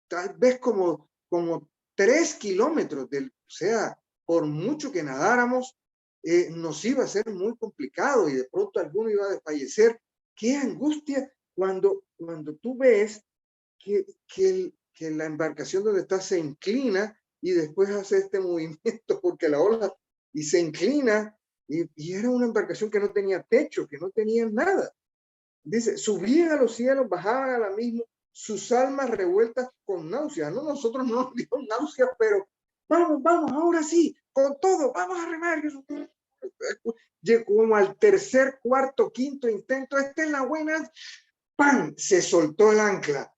tal vez como 3 kilómetros o sea, por mucho que nadáramos, nos iba a ser muy complicado y de pronto alguno iba a desfallecer. Qué angustia cuando tú ves que la embarcación donde está se inclina y después hace este movimiento porque la ola, y se inclina, y era una embarcación que no tenía techo, que no tenía nada. Dice, subían a los cielos, bajaban a la misma, sus almas revueltas con náuseas. No, nosotros no nos dio náuseas, pero vamos, vamos, ahora sí, con todo, vamos a remar. Llegó como al tercer, cuarto, quinto intento, esta es la buena, ¡pam! Se soltó el ancla.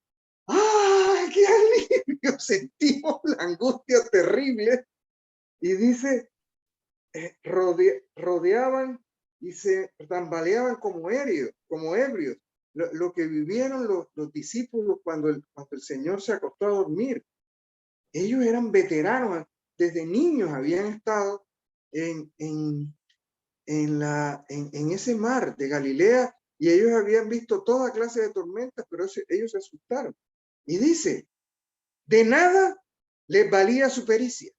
¡Ay, qué alivio! Sentimos la angustia terrible. Y dice, rodeaban y se tambaleaban como ebrios. Lo que vivieron los discípulos cuando el Señor se acostó a dormir. Ellos eran veteranos, desde niños habían estado en ese mar de Galilea, y ellos habían visto toda clase de tormentas, pero ellos se asustaron. Y dice, de nada les valía su pericia.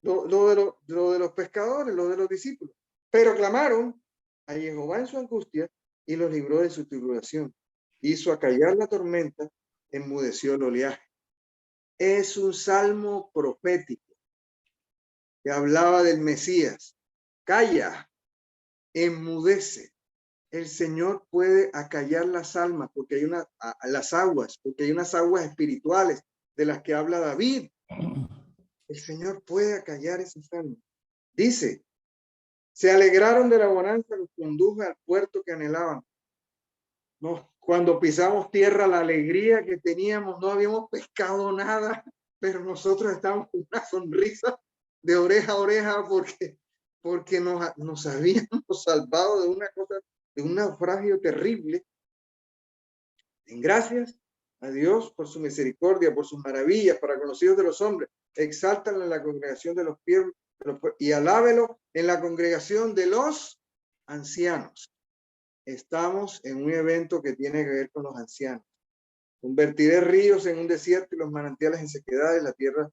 Lo de los pescadores, lo de los discípulos. Pero clamaron a Jehová en su angustia y los libró de su tribulación. Hizo acallar la tormenta, enmudeció el oleaje. Es un salmo profético que hablaba del Mesías. Calla, enmudece. El Señor puede acallar las almas porque hay las aguas, porque hay unas aguas espirituales de las que habla David. El Señor puede acallar esas almas. Dice, se alegraron de la bonanza, los condujo al puerto que anhelaban. No, cuando pisamos tierra, la alegría que teníamos, no habíamos pescado nada, pero nosotros estábamos con una sonrisa de oreja a oreja porque nos habíamos salvado de una cosa, de un naufragio terrible. En gracias a Dios por su misericordia, por sus maravillas para con los hijos de los hombres. Exáltanlo en la congregación de los pueblos y alábelo en la congregación de los ancianos. Estamos en un evento que tiene que ver con los ancianos. Convertiré ríos en un desierto y los manantiales en sequedad, y la tierra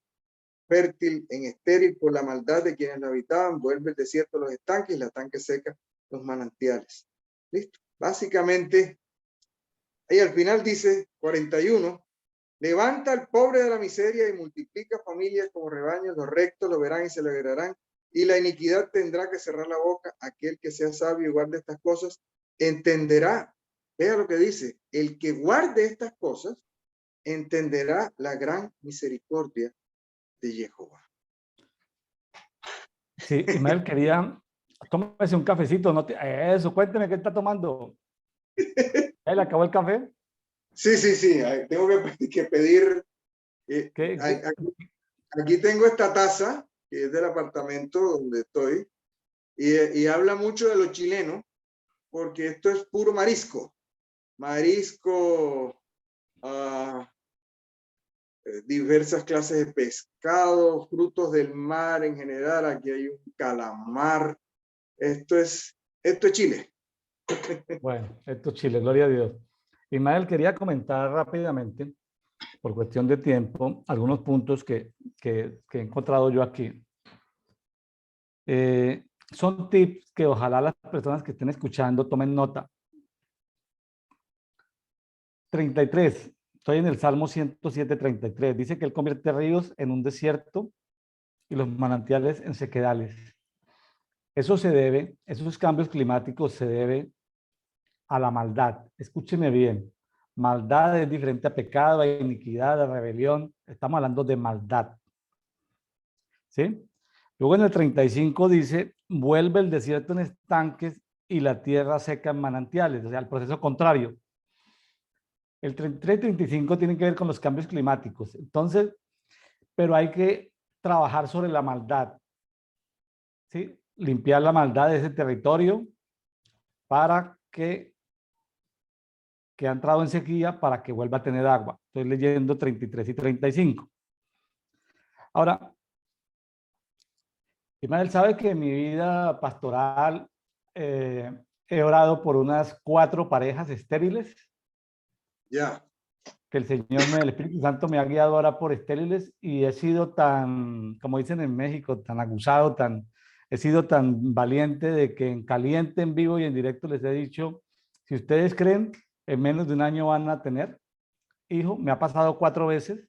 fértil en estéril por la maldad de quienes la habitaban. Vuelve el desierto a los estanques y la estanque seca los manantiales. Listo. Básicamente, ahí al final dice 41, levanta al pobre de la miseria y multiplica familias como rebaños, los rectos lo verán y se alegrarán, y la iniquidad tendrá que cerrar la boca. Aquel que sea sabio y guarde estas cosas, entenderá. Vea lo que dice, el que guarde estas cosas, entenderá la gran misericordia de Jehová. Sí, Ismael quería, tómese un cafecito, eso, cuénteme qué está tomando. ¿Él acabó el café? Sí, tengo que pedir, ¿Qué? aquí tengo esta taza, que es del apartamento donde estoy, y habla mucho de los chilenos, porque esto es puro marisco, diversas clases de pescado, frutos del mar en general. Aquí hay un calamar. Esto es Chile. Bueno, esto es Chile, gloria a Dios. Ismael quería comentar rápidamente, por cuestión de tiempo, algunos puntos que he encontrado yo aquí. Son tips que ojalá las personas que estén escuchando tomen nota. 33. estoy en el Salmo 107:33. Dice que Él convierte ríos en un desierto y los manantiales en sequedales. Eso se debe, esos cambios climáticos se debe a la maldad. Escúcheme bien. Maldad es diferente a pecado, a iniquidad, a rebelión. Estamos hablando de maldad. ¿Sí? Luego en el 35 dice, vuelve el desierto en estanques y la tierra seca en manantiales. O sea, el proceso contrario. El 33 y 35 tienen que ver con los cambios climáticos. Entonces, pero hay que trabajar sobre la maldad. ¿Sí? Limpiar la maldad de ese territorio para que ha entrado en sequía para que vuelva a tener agua. Estoy leyendo 33 y 35. Ahora, Ismael sabe que en mi vida pastoral he orado por unas 4 parejas estériles, Ya. que el Espíritu Santo me ha guiado ahora por estériles y he sido tan, como dicen en México, tan acusado, he sido tan valiente de que en caliente, en vivo y en directo les he dicho, si ustedes creen, en menos de un año van a tener hijo. Me ha pasado 4 veces,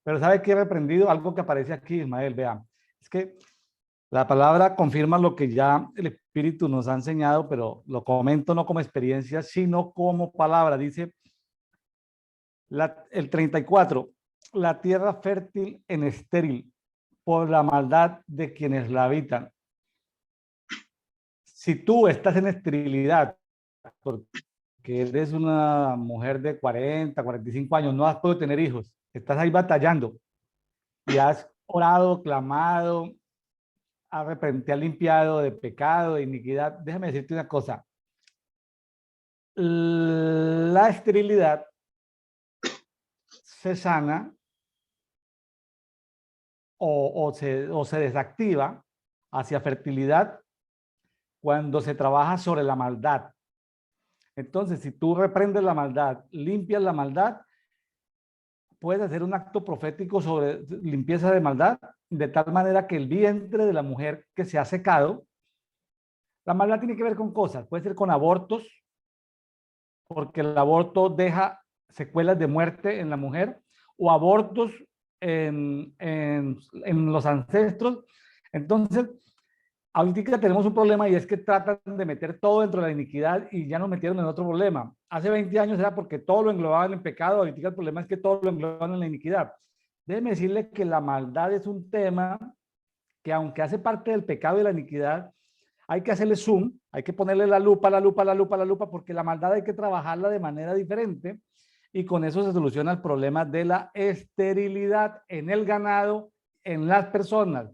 pero ¿sabe qué he reprendido? Algo que aparece aquí, Ismael, vean. Es que la palabra confirma lo que ya el Espíritu nos ha enseñado, pero lo comento no como experiencia, sino como palabra. Dice el 34, la tierra fértil en estéril por la maldad de quienes la habitan. Si tú estás en esterilidad, porque eres una mujer de 40, 45 años, no has podido tener hijos, estás ahí batallando y has orado, clamado, te has limpiado de pecado, de iniquidad, déjame decirte una cosa. La esterilidad se sana o se desactiva hacia fertilidad cuando se trabaja sobre la maldad. Entonces, si tú reprendes la maldad, limpias la maldad, puedes hacer un acto profético sobre limpieza de maldad, de tal manera que el vientre de la mujer que se ha secado, la maldad tiene que ver con cosas, puede ser con abortos, porque el aborto deja secuelas de muerte en la mujer, o abortos en los ancestros. Entonces, ahorita tenemos un problema y es que tratan de meter todo dentro de la iniquidad y ya nos metieron en otro problema. Hace 20 años era porque todo lo englobaban en pecado, ahorita el problema es que todo lo englobaban en la iniquidad. Déjeme decirle que la maldad es un tema que aunque hace parte del pecado y la iniquidad, hay que hacerle zoom, hay que ponerle la lupa, la lupa, la lupa, la lupa, porque la maldad hay que trabajarla de manera diferente y con eso se soluciona el problema de la esterilidad en el ganado, en las personas.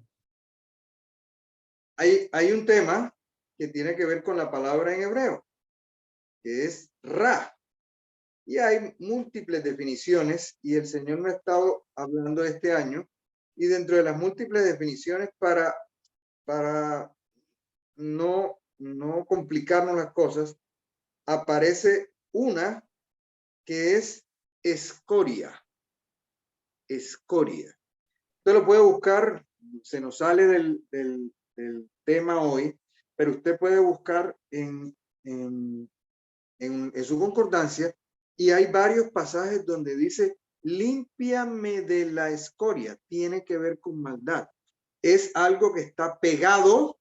Hay un tema que tiene que ver con la palabra en hebreo, que es ra. Y hay múltiples definiciones y el Señor me ha estado hablando este año y dentro de las múltiples definiciones para no complicarnos las cosas, aparece una que es escoria. Escoria. Usted lo puede buscar, se nos sale del tema hoy, pero usted puede buscar en su concordancia y hay varios pasajes donde dice, límpiame de la escoria. Tiene que ver con maldad. Es algo que está pegado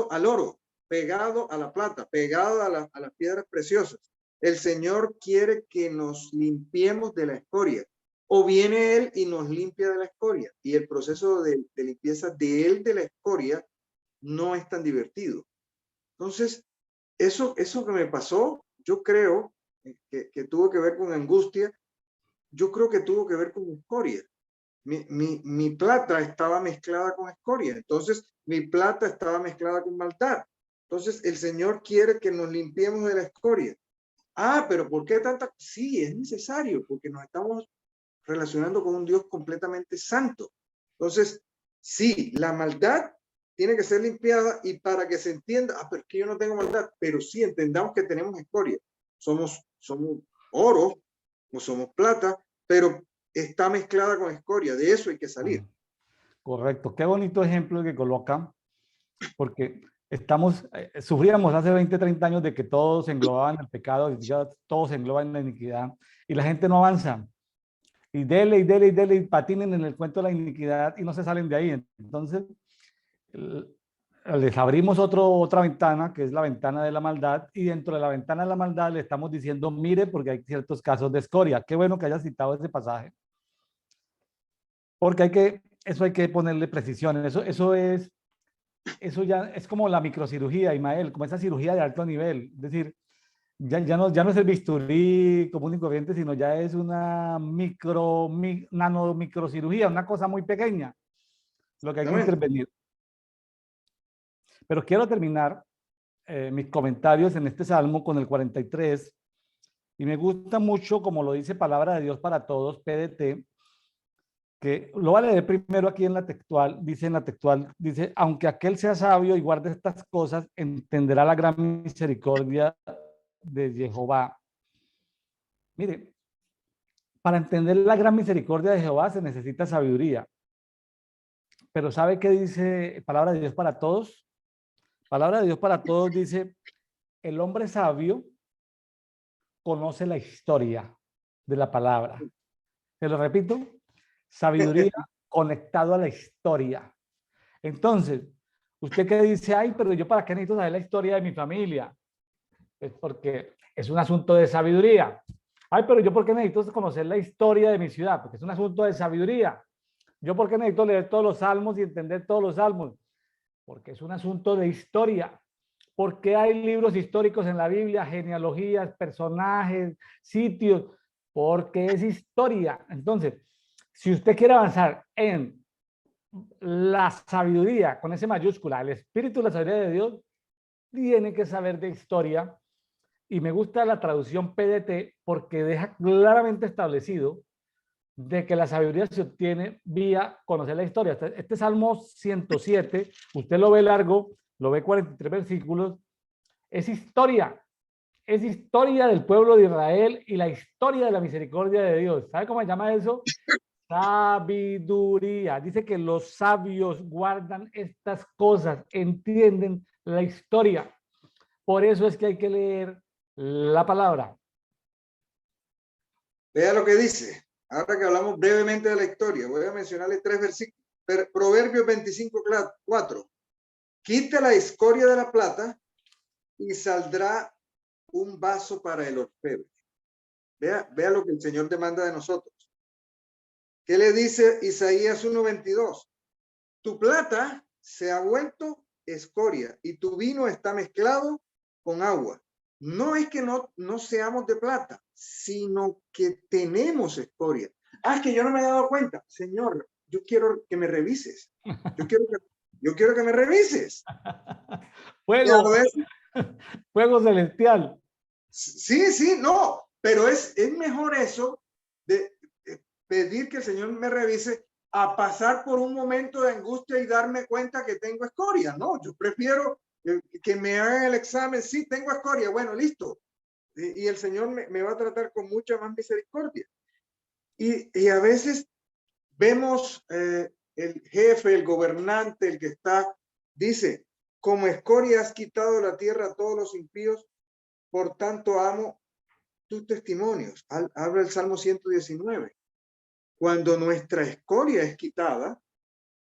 al oro, pegado a la plata, pegado a las piedras preciosas. El Señor quiere que nos limpiemos de la escoria. O viene Él y nos limpia de la escoria. Y el proceso de limpieza de Él de la escoria no es tan divertido. Entonces, eso que me pasó, yo creo que tuvo que ver con angustia. Yo creo que tuvo que ver con escoria. Mi plata estaba mezclada con escoria. Entonces, mi plata estaba mezclada con maldad. Entonces, el Señor quiere que nos limpiemos de la escoria. Ah, pero ¿por qué tanta? Sí, es necesario, porque nos estamos relacionando con un Dios completamente santo. Entonces, sí, la maldad tiene que ser limpiada y para que se entienda, pero es que yo no tengo maldad, pero sí entendamos que tenemos escoria. Somos oro o somos plata, pero está mezclada con escoria. De eso hay que salir. Correcto. Qué bonito ejemplo que coloca, porque sufríamos hace 20, 30 años de que todos se englobaban en el pecado, y ya todos se engloban en la iniquidad, y la gente no avanza. Y dele, y dele, y dele, y patinen en el cuento de la iniquidad y no se salen de ahí. Entonces, les abrimos otra ventana, que es la ventana de la maldad, y dentro de la ventana de la maldad le estamos diciendo, mire, porque hay ciertos casos de escoria. Qué bueno que haya citado ese pasaje, porque eso hay que ponerle precisión. Eso ya es como la microcirugía, Ismael, como esa cirugía de alto nivel. Es decir, ya no es el bisturí común y corriente, sino ya es una nanomicrocirugía, una cosa muy pequeña, lo que hay que intervenir. Pero quiero terminar mis comentarios en este salmo con el 43, y me gusta mucho, como lo dice Palabra de Dios para Todos, PDT, que lo voy a leer primero aquí en la textual, dice, aunque aquel sea sabio y guarde estas cosas, entenderá la gran misericordia de Jehová. Mire, para entender la gran misericordia de Jehová se necesita sabiduría. Pero ¿sabe qué dice Palabra de Dios para Todos? Palabra de Dios para Todos dice, el hombre sabio conoce la historia de la palabra. Te lo repito, sabiduría conectado a la historia. Entonces, usted que dice, ay, pero yo para qué necesito saber la historia de mi familia, es porque es un asunto de sabiduría. Ay, pero yo por qué necesito conocer la historia de mi ciudad, porque es un asunto de sabiduría. Yo por qué necesito leer todos los salmos y entender todos los salmos, porque es un asunto de historia. Porque hay libros históricos en la Biblia, genealogías, personajes, sitios, porque es historia. Entonces, si usted quiere avanzar en la sabiduría, con ese mayúscula, el espíritu de la sabiduría de Dios, tiene que saber de historia. Y me gusta la traducción PDT porque deja claramente establecido de que la sabiduría se obtiene vía conocer la historia. Este Salmo 107, usted lo ve largo, lo ve 43 versículos, es historia del pueblo de Israel y la historia de la misericordia de Dios. ¿Sabe cómo se llama eso? Sabiduría. Dice que los sabios guardan estas cosas, entienden la historia. Por eso es que hay que leer la palabra. Vea lo que dice. Ahora que hablamos brevemente de la historia, voy a mencionarle 3 versículos. Proverbios 25:4. Quita la escoria de la plata y saldrá un vaso para el orfebre. Vea lo que el Señor demanda de nosotros. ¿Qué le dice Isaías 1:22? Tu plata se ha vuelto escoria y tu vino está mezclado con agua. No es que no seamos de plata, sino que tenemos escoria. Es que yo no me he dado cuenta. Señor, yo quiero que me revises. Yo quiero que me revises. Fuego celestial. Sí, no, pero es mejor eso de pedir que el Señor me revise a pasar por un momento de angustia y darme cuenta que tengo escoria. No, yo prefiero que me hagan el examen. Sí, tengo escoria. Bueno, listo. Y el Señor me va a tratar con mucha más misericordia. Y a veces vemos el jefe, el gobernante, el que está, dice, como escoria has quitado la tierra a todos los impíos, por tanto amo tus testimonios. Habla el Salmo 119. Cuando nuestra escoria es quitada,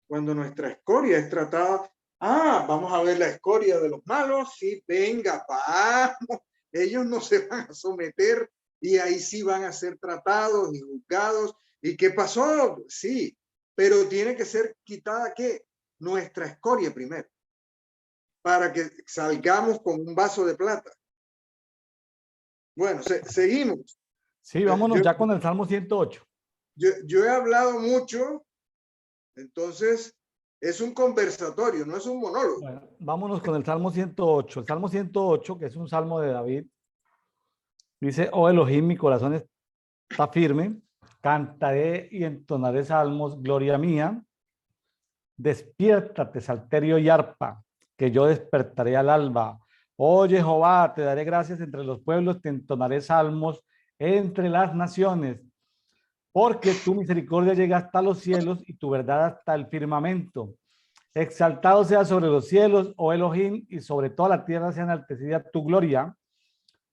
cuando nuestra escoria es tratada, vamos a ver la escoria de los malos, sí, venga, vamos, ellos no se van a someter y ahí sí van a ser tratados y juzgados. ¿Y qué pasó? Sí, pero tiene que ser quitada, ¿qué? Nuestra escoria primero, para que salgamos con un vaso de plata. Bueno, seguimos. Sí, vámonos ya con el Salmo 108. Yo he hablado mucho, entonces es un conversatorio, no es un monólogo. Bueno, vámonos con el Salmo 108. El Salmo 108, que es un salmo de David, dice, oh Elohim, mi corazón está firme, cantaré y entonaré salmos, gloria mía. Despiértate, salterio y arpa, que yo despertaré al alba. Oye, Jehová, te daré gracias entre los pueblos, te entonaré salmos entre las naciones. Porque tu misericordia llega hasta los cielos y tu verdad hasta el firmamento. Exaltado sea sobre los cielos, oh Elohim, y sobre toda la tierra sea enaltecida tu gloria,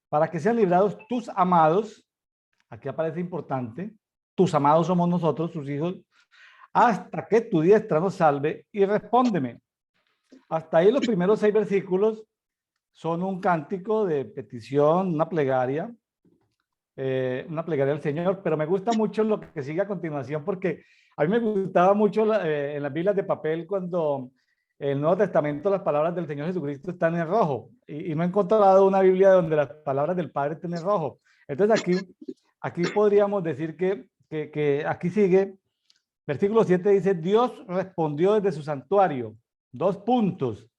para que sean librados tus amados. Aquí aparece importante, tus amados somos nosotros, sus hijos, hasta que tu diestra nos salve y respóndeme. Hasta ahí los primeros 6 versículos son un cántico de petición, una plegaria al Señor, pero me gusta mucho lo que sigue a continuación porque a mí me gustaba mucho en las Biblias de papel cuando en el Nuevo Testamento las palabras del Señor Jesucristo están en rojo y no he encontrado una Biblia donde las palabras del Padre estén en rojo. Entonces aquí podríamos decir que aquí sigue, versículo 7 dice, Dios respondió desde su santuario, 2 puntos.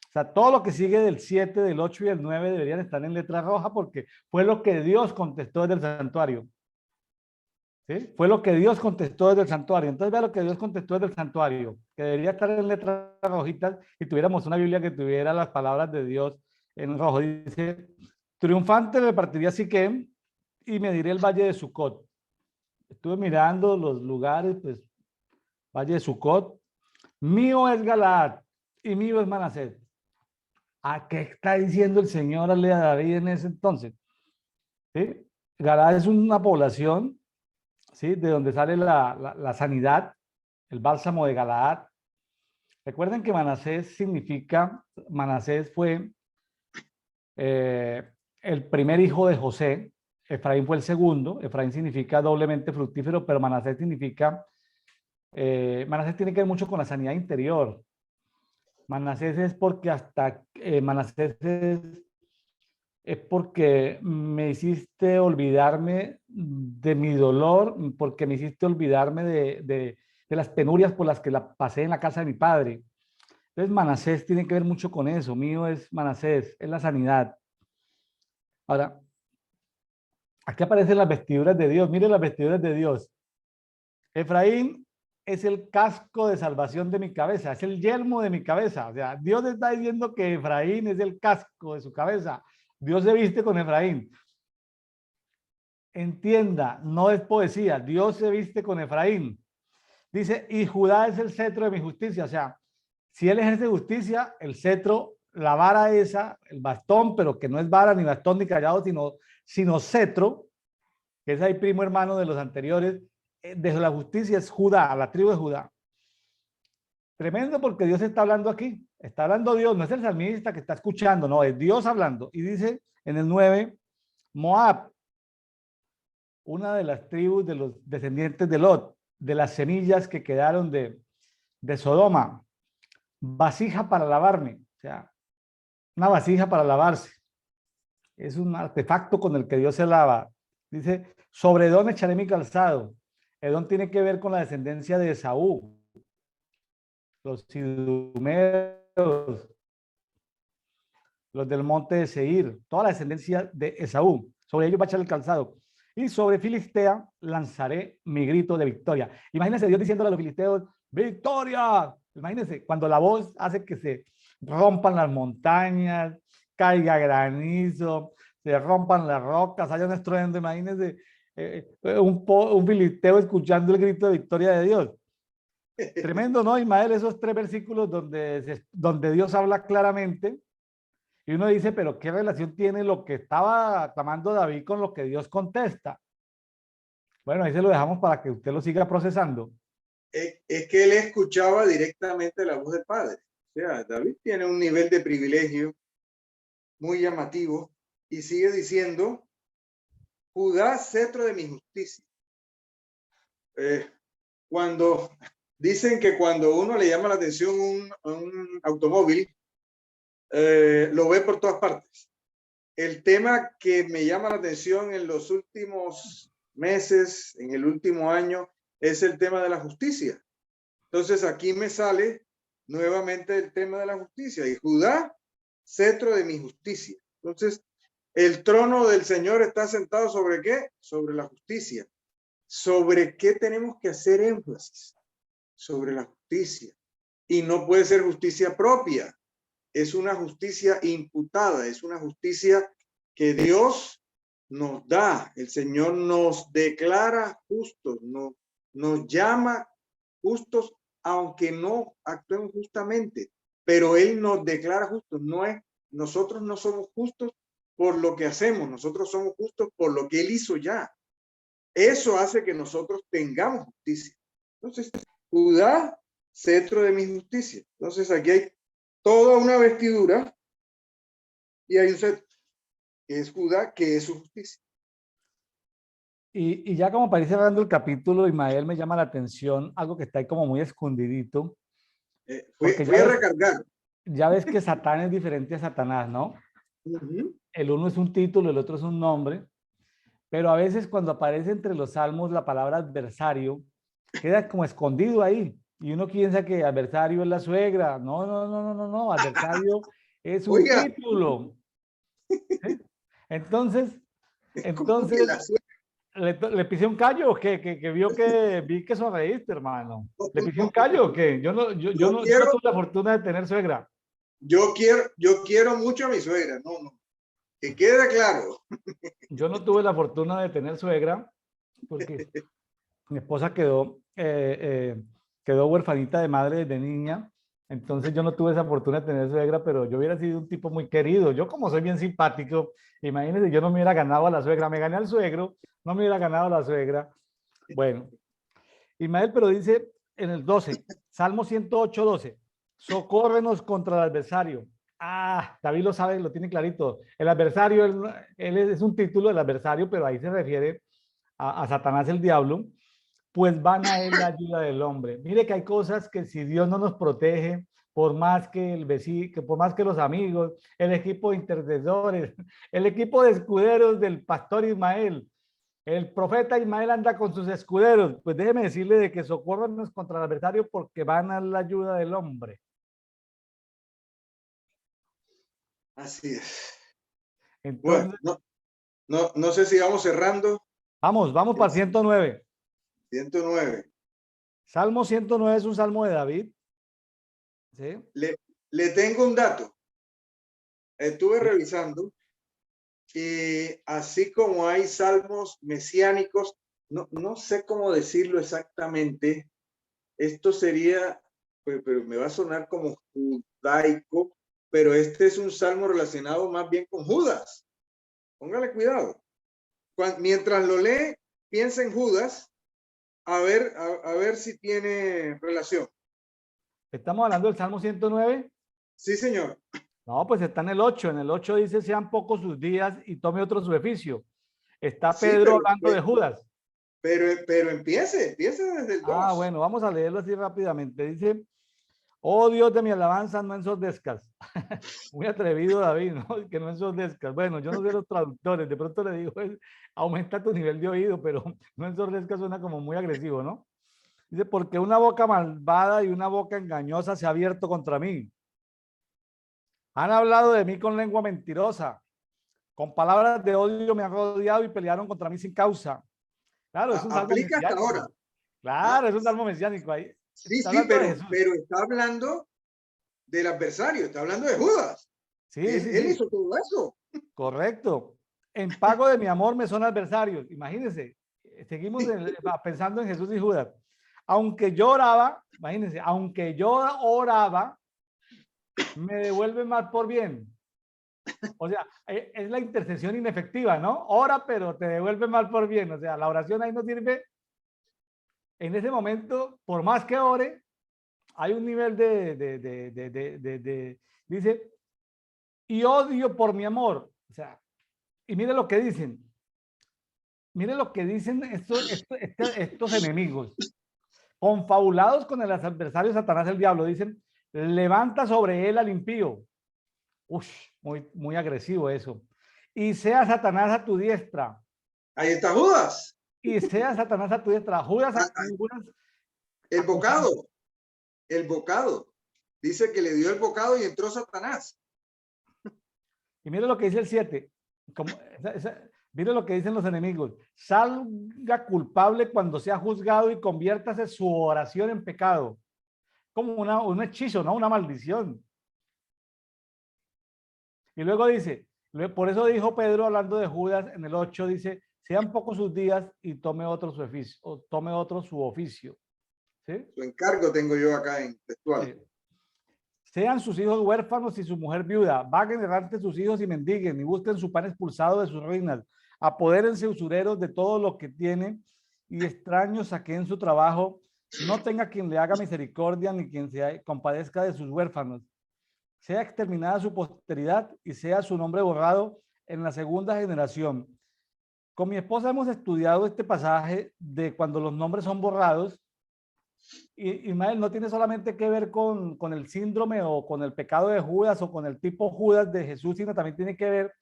O sea, todo lo que sigue del 7, del 8 y del 9 deberían estar en letra roja porque fue lo que Dios contestó desde el santuario. ¿Sí? Fue lo que Dios contestó desde el santuario. Entonces vea lo que Dios contestó desde el santuario, que debería estar en letras rojitas y tuviéramos una Biblia que tuviera las palabras de Dios en rojo. Dice, triunfante repartiría Siquem y mediré el valle de Sucot. Estuve mirando los lugares, pues, valle de Sucot. Mío es Galaad y mío es Manasés. ¿A qué está diciendo el Señor a David en ese entonces? ¿Sí? Galaad es una población, ¿sí?, de donde sale la sanidad, el bálsamo de Galaad. Recuerden que Manasés fue el primer hijo de José, Efraín fue el segundo, Efraín significa doblemente fructífero, pero Manasés significa, Manasés tiene que ver mucho con la sanidad interior. Manasés es porque Manasés es porque me hiciste olvidarme de mi dolor, porque me hiciste olvidarme de las penurias por las que la pasé en la casa de mi padre. Entonces Manasés tiene que ver mucho con eso. Mío es Manasés, es la sanidad. Ahora, aquí aparecen las vestiduras de Dios. Miren las vestiduras de Dios. Efraín es el casco de salvación de mi cabeza, es el yelmo de mi cabeza. O sea, Dios está diciendo que Efraín es el casco de su cabeza. Dios se viste con Efraín. Entienda, no es poesía. Dios se viste con Efraín. Dice, y Judá es el cetro de mi justicia. O sea, si él ejerce justicia, el cetro, la vara esa, el bastón, pero que no es vara, ni bastón, ni callado, sino cetro, que es ahí primo hermano de los anteriores, de la justicia es Judá, la tribu de Judá. Tremendo porque Dios está hablando aquí. Está hablando Dios, no es el salmista que está escuchando, no, es Dios hablando. Y dice en el 9, Moab, una de las tribus de los descendientes de Lot, de las semillas que quedaron de Sodoma, vasija para lavarme, o sea, una vasija para lavarse. Es un artefacto con el que Dios se lava. Dice, sobre Edom echaré mi calzado. Edom tiene que ver con la descendencia de Esaú, los idumeos, los del monte de Seir, toda la descendencia de Esaú. Sobre ellos va a echar el calzado. Y sobre Filistea lanzaré mi grito de victoria. Imagínense Dios diciéndole a los filisteos, ¡victoria! Imagínense, cuando la voz hace que se rompan las montañas, caiga granizo, se rompan las rocas, haya un estruendo. Imagínense un filisteo escuchando el grito de victoria de Dios. Tremendo, ¿no, Ismael? Esos 3 versículos donde Dios habla claramente. Y uno dice, pero ¿qué relación tiene lo que estaba clamando David con lo que Dios contesta? Bueno, ahí se lo dejamos para que usted lo siga procesando. Es que él escuchaba directamente la voz del Padre. O sea, David tiene un nivel de privilegio muy llamativo y sigue diciendo, Judá, cetro de mi justicia. Cuando dicen que cuando uno le llama la atención un automóvil, lo ve por todas partes. El tema que me llama la atención en los últimos meses, en el último año, es el tema de la justicia. Entonces aquí me sale nuevamente el tema de la justicia. Y Judá, cetro de mi justicia. Entonces, el trono del Señor está sentado ¿sobre qué? Sobre la justicia. ¿Sobre qué tenemos que hacer énfasis? Sobre la justicia. Y no puede ser justicia propia. Es una justicia imputada, es una justicia que Dios nos da. El Señor nos declara justos, nos llama justos aunque no actuemos justamente, pero Él nos declara justos. Nosotros no somos justos por lo que hacemos, nosotros somos justos por lo que Él hizo ya. Eso hace que nosotros tengamos justicia. Entonces, Judá, cetro de mi justicia. Entonces, aquí hay toda una vestidura y hay un cetro, que es Judá, que es su justicia. Y ya como para ir cerrando el capítulo, Ismael, me llama la atención algo que está ahí como muy escondidito, porque Fui a recargar. ya ves que Satán es diferente a Satanás, ¿no? El uno es un título, el otro es un nombre, pero a veces cuando aparece entre los salmos la palabra adversario, queda como escondido ahí. Y uno piensa que adversario es la suegra. No, no, no, no, no, no. Adversario es un Oiga, título. ¿Sí? Entonces, ¿cómo que la suegra? ¿le pisé un callo o qué? Que vi que sonreíste, hermano. ¿Le pisé un callo o qué? Yo no tuve la fortuna de tener suegra. Yo quiero mucho a mi suegra. No, no. Que quede claro. Yo no tuve la fortuna de tener suegra porque mi esposa quedó huerfanita de madre desde niña. Entonces yo no tuve esa fortuna de tener suegra, pero yo hubiera sido un tipo muy querido. Yo como soy bien simpático, imagínense, yo no me hubiera ganado a la suegra. Me gané al suegro, no me hubiera ganado a la suegra. Bueno, Ismael, pero dice en el 12, Salmo 108, 12, socórrenos contra el adversario. Ah, David lo sabe, lo tiene clarito. El adversario, él es un título del adversario, pero ahí se refiere a Satanás el diablo, pues van a él la ayuda del hombre. Mire que hay cosas que si Dios no nos protege, por más que el vecino, que por más que los amigos, el equipo de intercesores, el equipo de escuderos del pastor Ismael, el profeta Ismael anda con sus escuderos, pues déjeme decirle de que socórranos contra el adversario porque van a la ayuda del hombre. Así es. Entonces, Bueno, no sé si vamos cerrando. vamos para el 109. 109. Salmo 109 es un salmo de David. ¿Sí? Le tengo un dato. Estuve revisando y así como hay salmos mesiánicos, no sé cómo decirlo exactamente. Esto sería, pero me va a sonar como judaico, pero este es un salmo relacionado más bien con Judas. Póngale cuidado. Mientras lo lee, piensa en Judas, a ver si tiene relación. ¿Estamos hablando del Salmo 109? Sí, señor. No, pues está en el 8. En el 8 dice, sean pocos sus días y tome otro su beneficio. Está Sí, Pedro hablando de Judas. Pero empiece desde el 2. Ah, bueno, vamos a leerlo así rápidamente. Dice, oh Dios de mi alabanza, no ensordezcas. Muy atrevido David, ¿no? Que no ensordezcas. Bueno, yo no sé los traductores, de pronto le digo, aumenta tu nivel de oído, pero no ensordezcas suena como muy agresivo, ¿no? Dice, porque una boca malvada y una boca engañosa se ha abierto contra mí. Han hablado de mí con lengua mentirosa. Con palabras de odio me han rodeado y pelearon contra mí sin causa. Claro, es un salmo Aplica hasta mesiánico. ahora. Claro, es un salmo mesiánico ahí. Sí, Está sí, hablando de Jesús. pero está hablando del adversario, está hablando de Judas. Sí, Él hizo todo eso. Correcto. En pago de mi amor me son adversarios. Imagínense, seguimos pensando en Jesús y Judas. Aunque yo oraba, imagínense, aunque yo oraba, me devuelve mal por bien. O sea, es la intercesión inefectiva, ¿no? Ora, pero te devuelve mal por bien. O sea, la oración ahí no sirve. En ese momento, por más que ore, hay un nivel dice, y odio por mi amor. O sea, y mire lo que dicen. Mire lo que dicen estos enemigos. Confabulados con el adversario Satanás el diablo, dicen, levanta sobre él al impío. Uf, muy agresivo eso. Y sea Satanás a tu diestra. Ahí está Judas. Y sea Satanás a tu diestra. Judas, el bocado. El bocado. Dice que le dio el bocado y entró Satanás. Y mire lo que dice el 7. Mire lo que dicen los enemigos. Salga culpable cuando sea juzgado y conviértase su oración en pecado. Como un hechizo, ¿no? Una maldición. Y luego dice, por eso dijo Pedro hablando de Judas en el 8, dice, sean pocos sus días y tome otro su oficio. ¿sí? Su encargo tengo yo acá en textual. Sí. Sean sus hijos huérfanos y su mujer viuda, vaguen errantes sus hijos y mendiguen, y busquen su pan expulsado de sus ruinas, apodérense usureros de todo lo que tienen, y extraños saquen su trabajo, no tenga quien le haga misericordia, ni quien se compadezca de sus huérfanos. Sea exterminada su posteridad y sea su nombre borrado en la segunda generación. Con mi esposa hemos estudiado este pasaje de cuando los nombres son borrados. Y Ismael, no tiene solamente que ver con el síndrome o con el pecado de Judas o con el tipo Judas de Jesús, sino también tiene que ver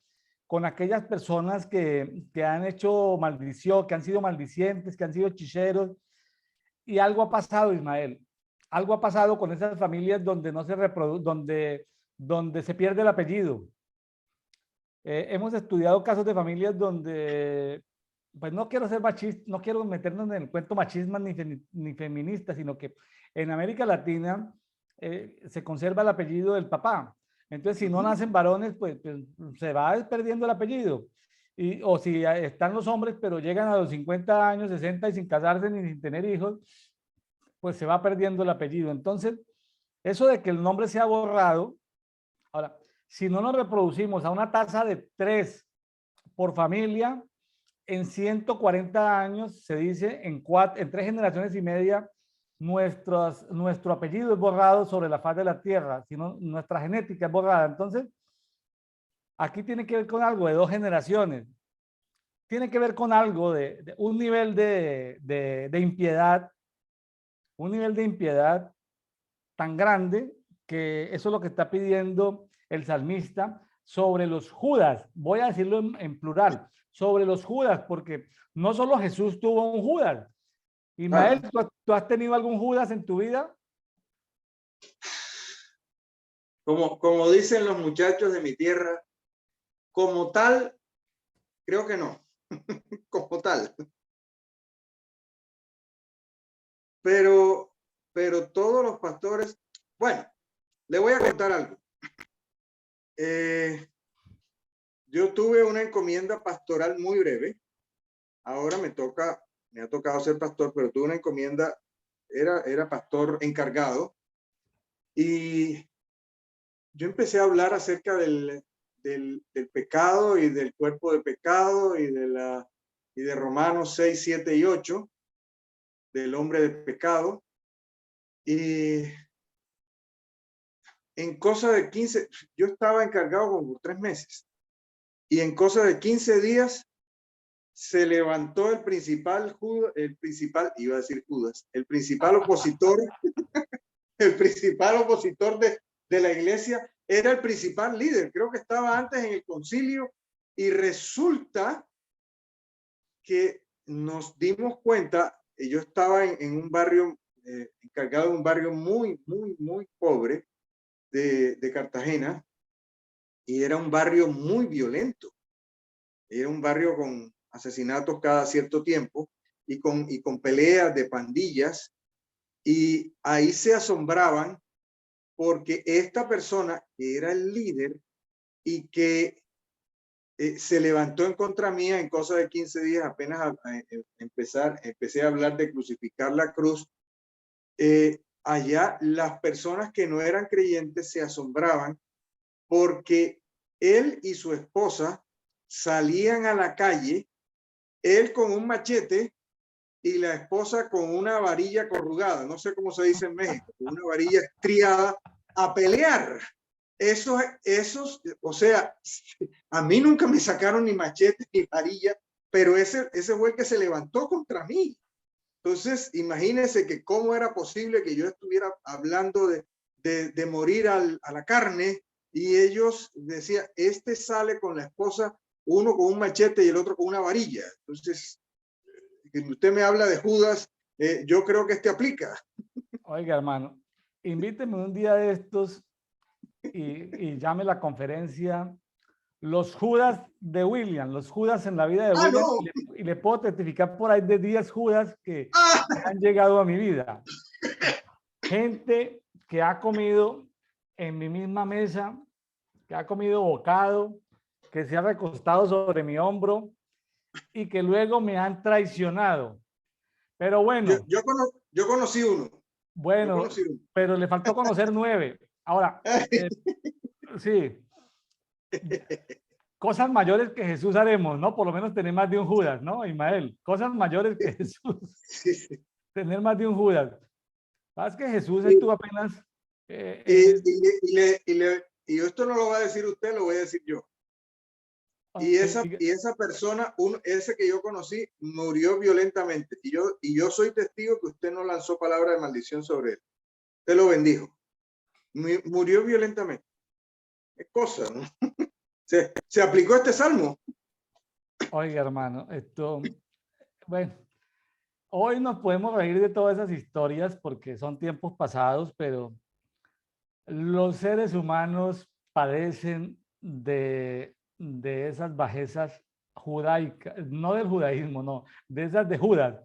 con aquellas personas que han hecho maldición, que han sido maldicientes, que han sido hechiceros. Y algo ha pasado, Ismael. Algo ha pasado con esas familias donde no se reproduce, donde se pierde el apellido. Hemos estudiado casos de familias donde, pues no quiero ser machista, no quiero meternos en el cuento machismo ni feminista, sino que en América Latina se conserva el apellido del papá. Entonces, si no nacen varones, pues se va perdiendo el apellido. O si están los hombres, pero llegan a los 50 años, 60 y sin casarse ni sin tener hijos, pues se va perdiendo el apellido. Entonces, eso de que el nombre sea borrado, ahora, si no nos reproducimos a una tasa de 3 por familia, en 140 años, se dice, en 3 generaciones y media, nuestro apellido es borrado sobre la faz de la tierra, sino nuestra genética es borrada. Entonces, aquí tiene que ver con algo de 2 generaciones. Tiene que ver con algo de un nivel de impiedad, un nivel de impiedad tan grande que eso es lo que está pidiendo el salmista sobre los Judas. Voy a decirlo en plural, sobre los Judas, porque no solo Jesús tuvo un Judas. Ismael, ¿tú has tenido algún Judas en tu vida? Como dicen los muchachos de mi tierra, como tal, creo que no, como tal. Pero todos los pastores, bueno, le voy a contar algo. Yo tuve una encomienda pastoral muy breve. Ahora me ha tocado ser pastor, pero tuve una encomienda, era pastor encargado. Y yo empecé a hablar acerca del pecado y del cuerpo de pecado y de Romanos 6, 7 y 8, del hombre de pecado. Y en cosa de 15, yo estaba encargado como 3 meses. Y en cosa de 15 días se levantó el principal iba a decir Judas, el principal opositor, el principal opositor de la iglesia, era el principal líder, creo que estaba antes en el concilio, y resulta que nos dimos cuenta, yo estaba en un barrio, encargado de un barrio muy, muy, muy pobre de Cartagena, y era un barrio muy violento, era un barrio con asesinatos cada cierto tiempo y con peleas de pandillas, y ahí se asombraban porque esta persona que era el líder y que se levantó en contra mía en cosa de 15 días, apenas empecé a hablar de crucificar la cruz, allá las personas que no eran creyentes se asombraban porque él y su esposa salían a la calle, él con un machete y la esposa con una varilla corrugada, no sé cómo se dice en México, una varilla estriada, a pelear. Esos, o sea, a mí nunca me sacaron ni machete ni varilla, pero ese fue el que se levantó contra mí. Entonces, imagínense que cómo era posible que yo estuviera hablando de morir a la carne, y ellos decían, este sale con la esposa, uno con un machete y el otro con una varilla. Entonces, usted me habla de Judas, yo creo que este aplica. Oiga, hermano, invíteme un día de estos y llame la conferencia Los Judas de William, los Judas en la vida de William, No. y le puedo testificar por ahí de 10 Judas que ¡Ah! han llegado a mi vida. Gente que ha comido en mi misma mesa, que ha comido bocado, que se ha recostado sobre mi hombro y que luego me han traicionado. Pero bueno. Yo conocí uno. Yo Bueno, conocí uno. pero le faltó conocer 9. Ahora, sí, cosas mayores que Jesús haremos, ¿no? Por lo menos tener más de un Judas, ¿no, Ismael? Cosas mayores que Jesús, Sí, sí. tener más de un Judas. ¿Sabes que Jesús Y, estuvo apenas... y, y esto no lo va a decir usted, lo voy a decir yo. Y esa persona, ese que yo conocí, murió violentamente. Y yo soy testigo que usted no lanzó palabra de maldición sobre él. Usted lo bendijo. Murió violentamente. Es cosa, ¿no? Se aplicó este salmo. Oiga, hermano, bueno, hoy nos podemos reír de todas esas historias porque son tiempos pasados, pero los seres humanos padecen de esas bajezas judaicas, no del judaísmo, no, de esas de Judas,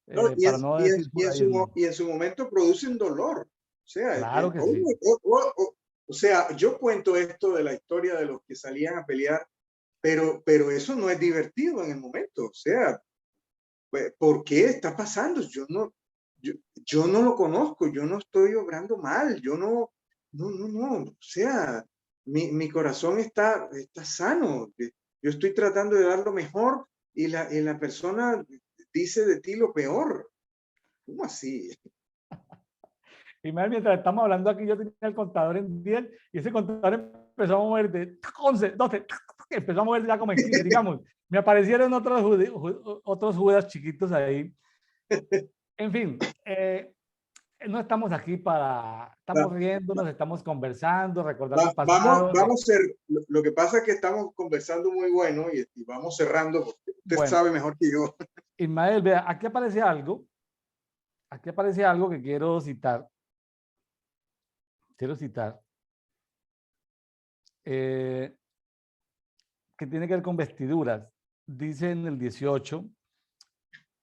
¿No? para no decir judaísmo. Y en su momento producen dolor. O sea, Claro que sí. o sea, yo cuento esto de la historia de los que salían a pelear, pero eso no es divertido en el momento. O sea, pues, ¿por qué está pasando? Yo no lo conozco, yo no estoy obrando mal, yo no, no. O sea, mi corazón está sano. Yo estoy tratando de dar lo mejor y la persona dice de ti lo peor. ¿Cómo así? Y más mientras estamos hablando aquí, yo tenía el contador en 10 y ese contador empezó a mover de 11, 12, empezó a mover ya como en 15, digamos. Me aparecieron otros Judas chiquitos ahí. En fin, no estamos aquí estamos riéndonos, estamos conversando, recordando el pasado. Vamos a ser, lo que pasa es que estamos conversando muy bueno y vamos cerrando porque usted Bueno, sabe mejor que yo. Ismael, vea, aquí aparece algo que quiero citar, eh, que tiene que ver con vestiduras. Dice en el 18,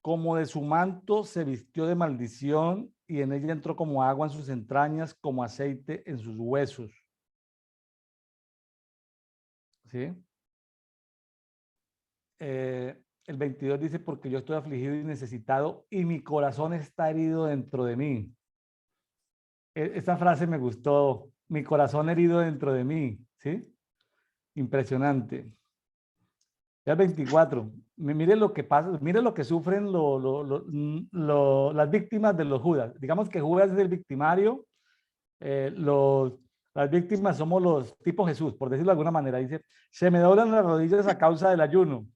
como de su manto se vistió de maldición y en ella entró como agua en sus entrañas, como aceite en sus huesos. ¿Sí? El 22 dice, porque yo estoy afligido y necesitado y mi corazón está herido dentro de mí. Esta frase me gustó, mi corazón herido dentro de mí, ¿sí? Impresionante. Ya el 24, mire lo que pasa, mire lo que sufren las víctimas de los Judas. Digamos que Judas es el victimario, eh, los, las víctimas somos los tipo Jesús, por decirlo de alguna manera. Dice, se me doblan las rodillas a causa del ayuno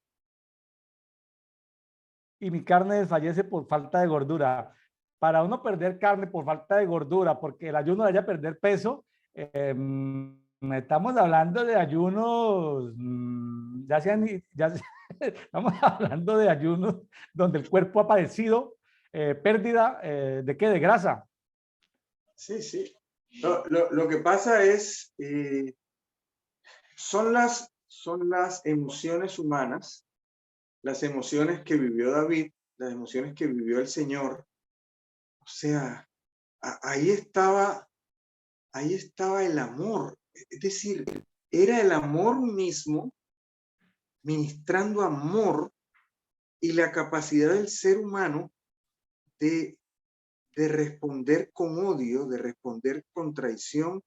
y mi carne desfallece por falta de gordura. Para uno perder carne por falta de gordura, porque el ayuno le haya perder peso, estamos hablando de ayunos, estamos hablando de ayunos donde el cuerpo ha padecido pérdida ¿de qué? De grasa. Sí, sí. Lo que pasa es, son las emociones humanas, las emociones que vivió David, las emociones que vivió el Señor. O sea, ahí estaba el amor. Es decir, era el amor mismo ministrando amor y la capacidad del ser humano de, de responder con odio, de responder con traición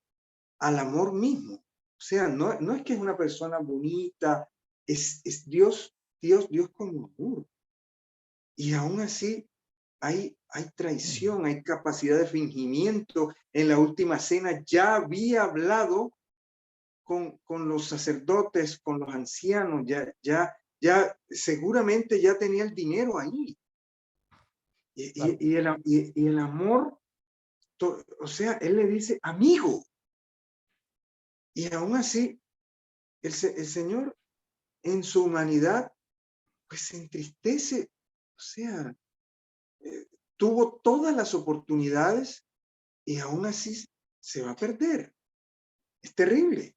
al amor mismo. O sea, no es que es una persona bonita, es Dios como amor. Y aún así hay traición, hay capacidad de fingimiento. En la última cena ya había hablado con los sacerdotes, con los ancianos, ya seguramente ya tenía el dinero ahí. Claro. Y el amor, o sea, él le dice, amigo. Y aún así, el Señor en su humanidad, pues se entristece. O sea, tuvo todas las oportunidades y aún así se va a perder. Es terrible.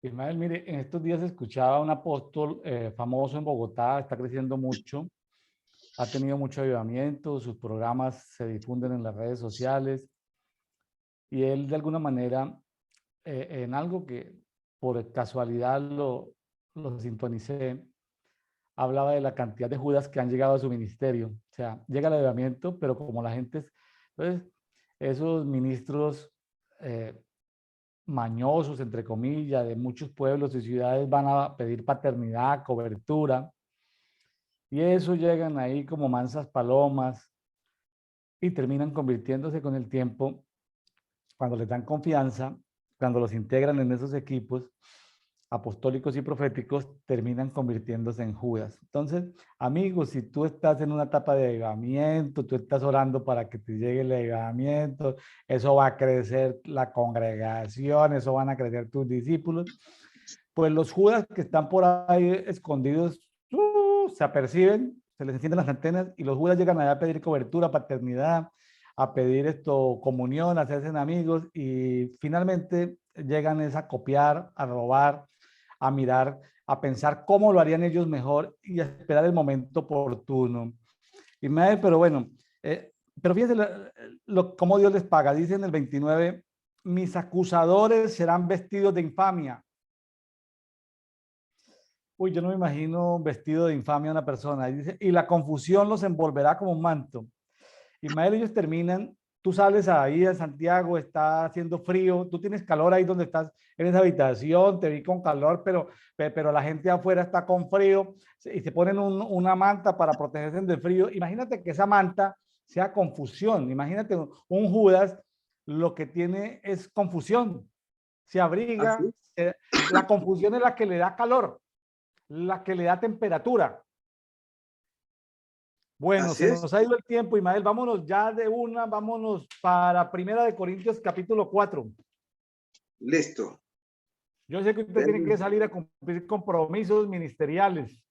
Ismael, mire, en estos días escuchaba un apóstol famoso en Bogotá, está creciendo mucho, ha tenido mucho avivamiento, sus programas se difunden en las redes sociales y él de alguna manera, en algo que por casualidad lo sintonicé, hablaba de la cantidad de Judas que han llegado a su ministerio. O sea, llega el avivamiento, pero como la gente es, entonces, esos ministros mañosos, entre comillas, de muchos pueblos y ciudades van a pedir paternidad, cobertura, y eso llegan ahí como mansas palomas y terminan convirtiéndose con el tiempo, cuando les dan confianza, cuando los integran en esos equipos apostólicos y proféticos, terminan convirtiéndose en Judas. Entonces, amigos, si tú estás en una etapa de avivamiento, tú estás orando para que te llegue el avivamiento, eso va a crecer la congregación, eso van a crecer tus discípulos, pues los Judas que están por ahí escondidos, se aperciben, se les encienden las antenas y los Judas llegan allá a pedir cobertura, paternidad, a pedir comunión, a hacerse amigos y finalmente llegan a copiar, a robar, a mirar, a pensar cómo lo harían ellos mejor y a esperar el momento oportuno. Pero bueno, pero fíjense cómo Dios les paga. Dice en el 29, mis acusadores serán vestidos de infamia. Uy, yo no me imagino vestido de infamia a una persona. Y dice, y la confusión los envolverá como un manto. Ismael, ellos terminan, tú sales ahí a Santiago, está haciendo frío, tú tienes calor ahí donde estás en esa habitación, te vi con calor, pero la gente afuera está con frío y se ponen una manta para protegerse del frío. Imagínate que esa manta sea confusión. Imagínate un Judas, lo que tiene es confusión. Se Así abriga, es. la confusión es la que le da calor, la que le da temperatura. Bueno, Así se es. nos ha ido el tiempo, Ismael. Vámonos ya de una, vámonos para Primera de Corintios capítulo 4. Listo. Yo sé que usted tiene que salir a cumplir compromisos ministeriales.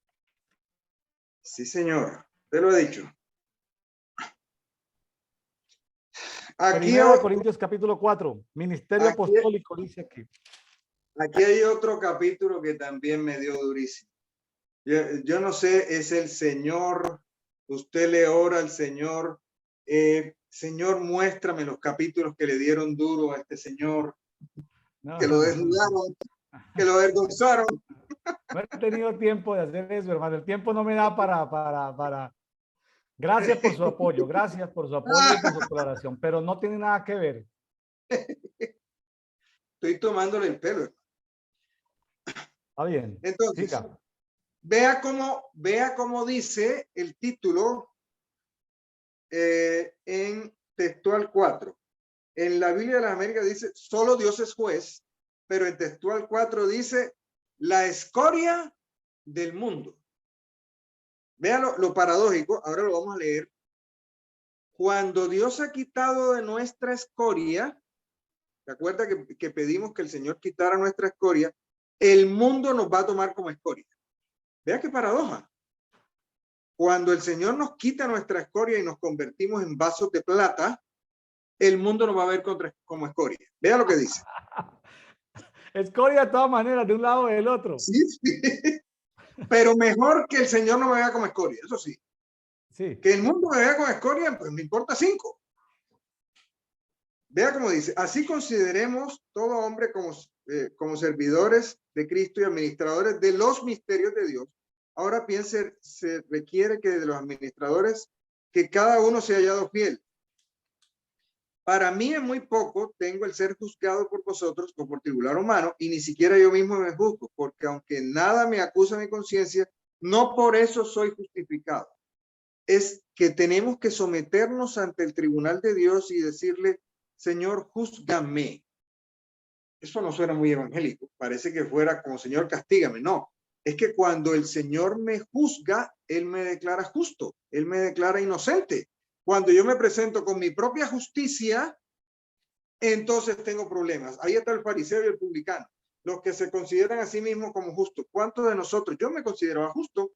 Sí, señor. Te lo he dicho. Aquí, Primera de Corintios capítulo 4, ministerio aquí, apostólico, dice aquí. aquí hay otro capítulo que también me dio durísimo. Yo no sé, es el Señor. Usted le ora al Señor. Señor, muéstrame los capítulos que le dieron duro a este señor, No, que lo no, no, no. desnudaron, que lo avergonzaron. No he tenido tiempo de hacer eso, hermano. El tiempo no me da para. Gracias por su apoyo, gracias por su apoyo y por su colaboración, pero no tiene nada que ver. Estoy tomándole el pelo. Está bien, Entonces, siga. vea cómo dice el título en textual 4. En la Biblia de las Américas dice, solo Dios es juez, pero en textual 4 dice, la escoria del mundo. Vean lo paradójico, ahora lo vamos a leer. Cuando Dios ha quitado de nuestra escoria, ¿te acuerdas que pedimos que el Señor quitara nuestra escoria? El mundo nos va a tomar como escoria. Vea qué paradoja. Cuando el Señor nos quita nuestra escoria y nos convertimos en vasos de plata, el mundo nos va a ver como escoria. Vea lo que dice. Escoria de todas maneras, de un lado o del otro. Sí, sí. Pero mejor que el Señor no me vea como escoria, eso sí. Sí. Que el mundo me vea como escoria, pues me importa 5. Vea cómo dice, así consideremos todo hombre como servidores de Cristo y administradores de los misterios de Dios. Ahora piense, se requiere que de los administradores, que cada uno sea hallado fiel. Para mí es muy poco, tengo el ser juzgado por vosotros como por tribunal humano, y ni siquiera yo mismo me juzgo, porque aunque nada me acusa mi conciencia, no por eso soy justificado. Es que tenemos que someternos ante el tribunal de Dios y decirle, Señor, júzgame. Eso no suena muy evangélico, parece que fuera como, Señor, castígame. No, es que cuando el Señor me juzga, Él me declara justo, Él me declara inocente. Cuando yo me presento con mi propia justicia, entonces tengo problemas. Ahí está el fariseo y el publicano, los que se consideran a sí mismos como justos. ¿Cuántos de nosotros? Yo me consideraba justo,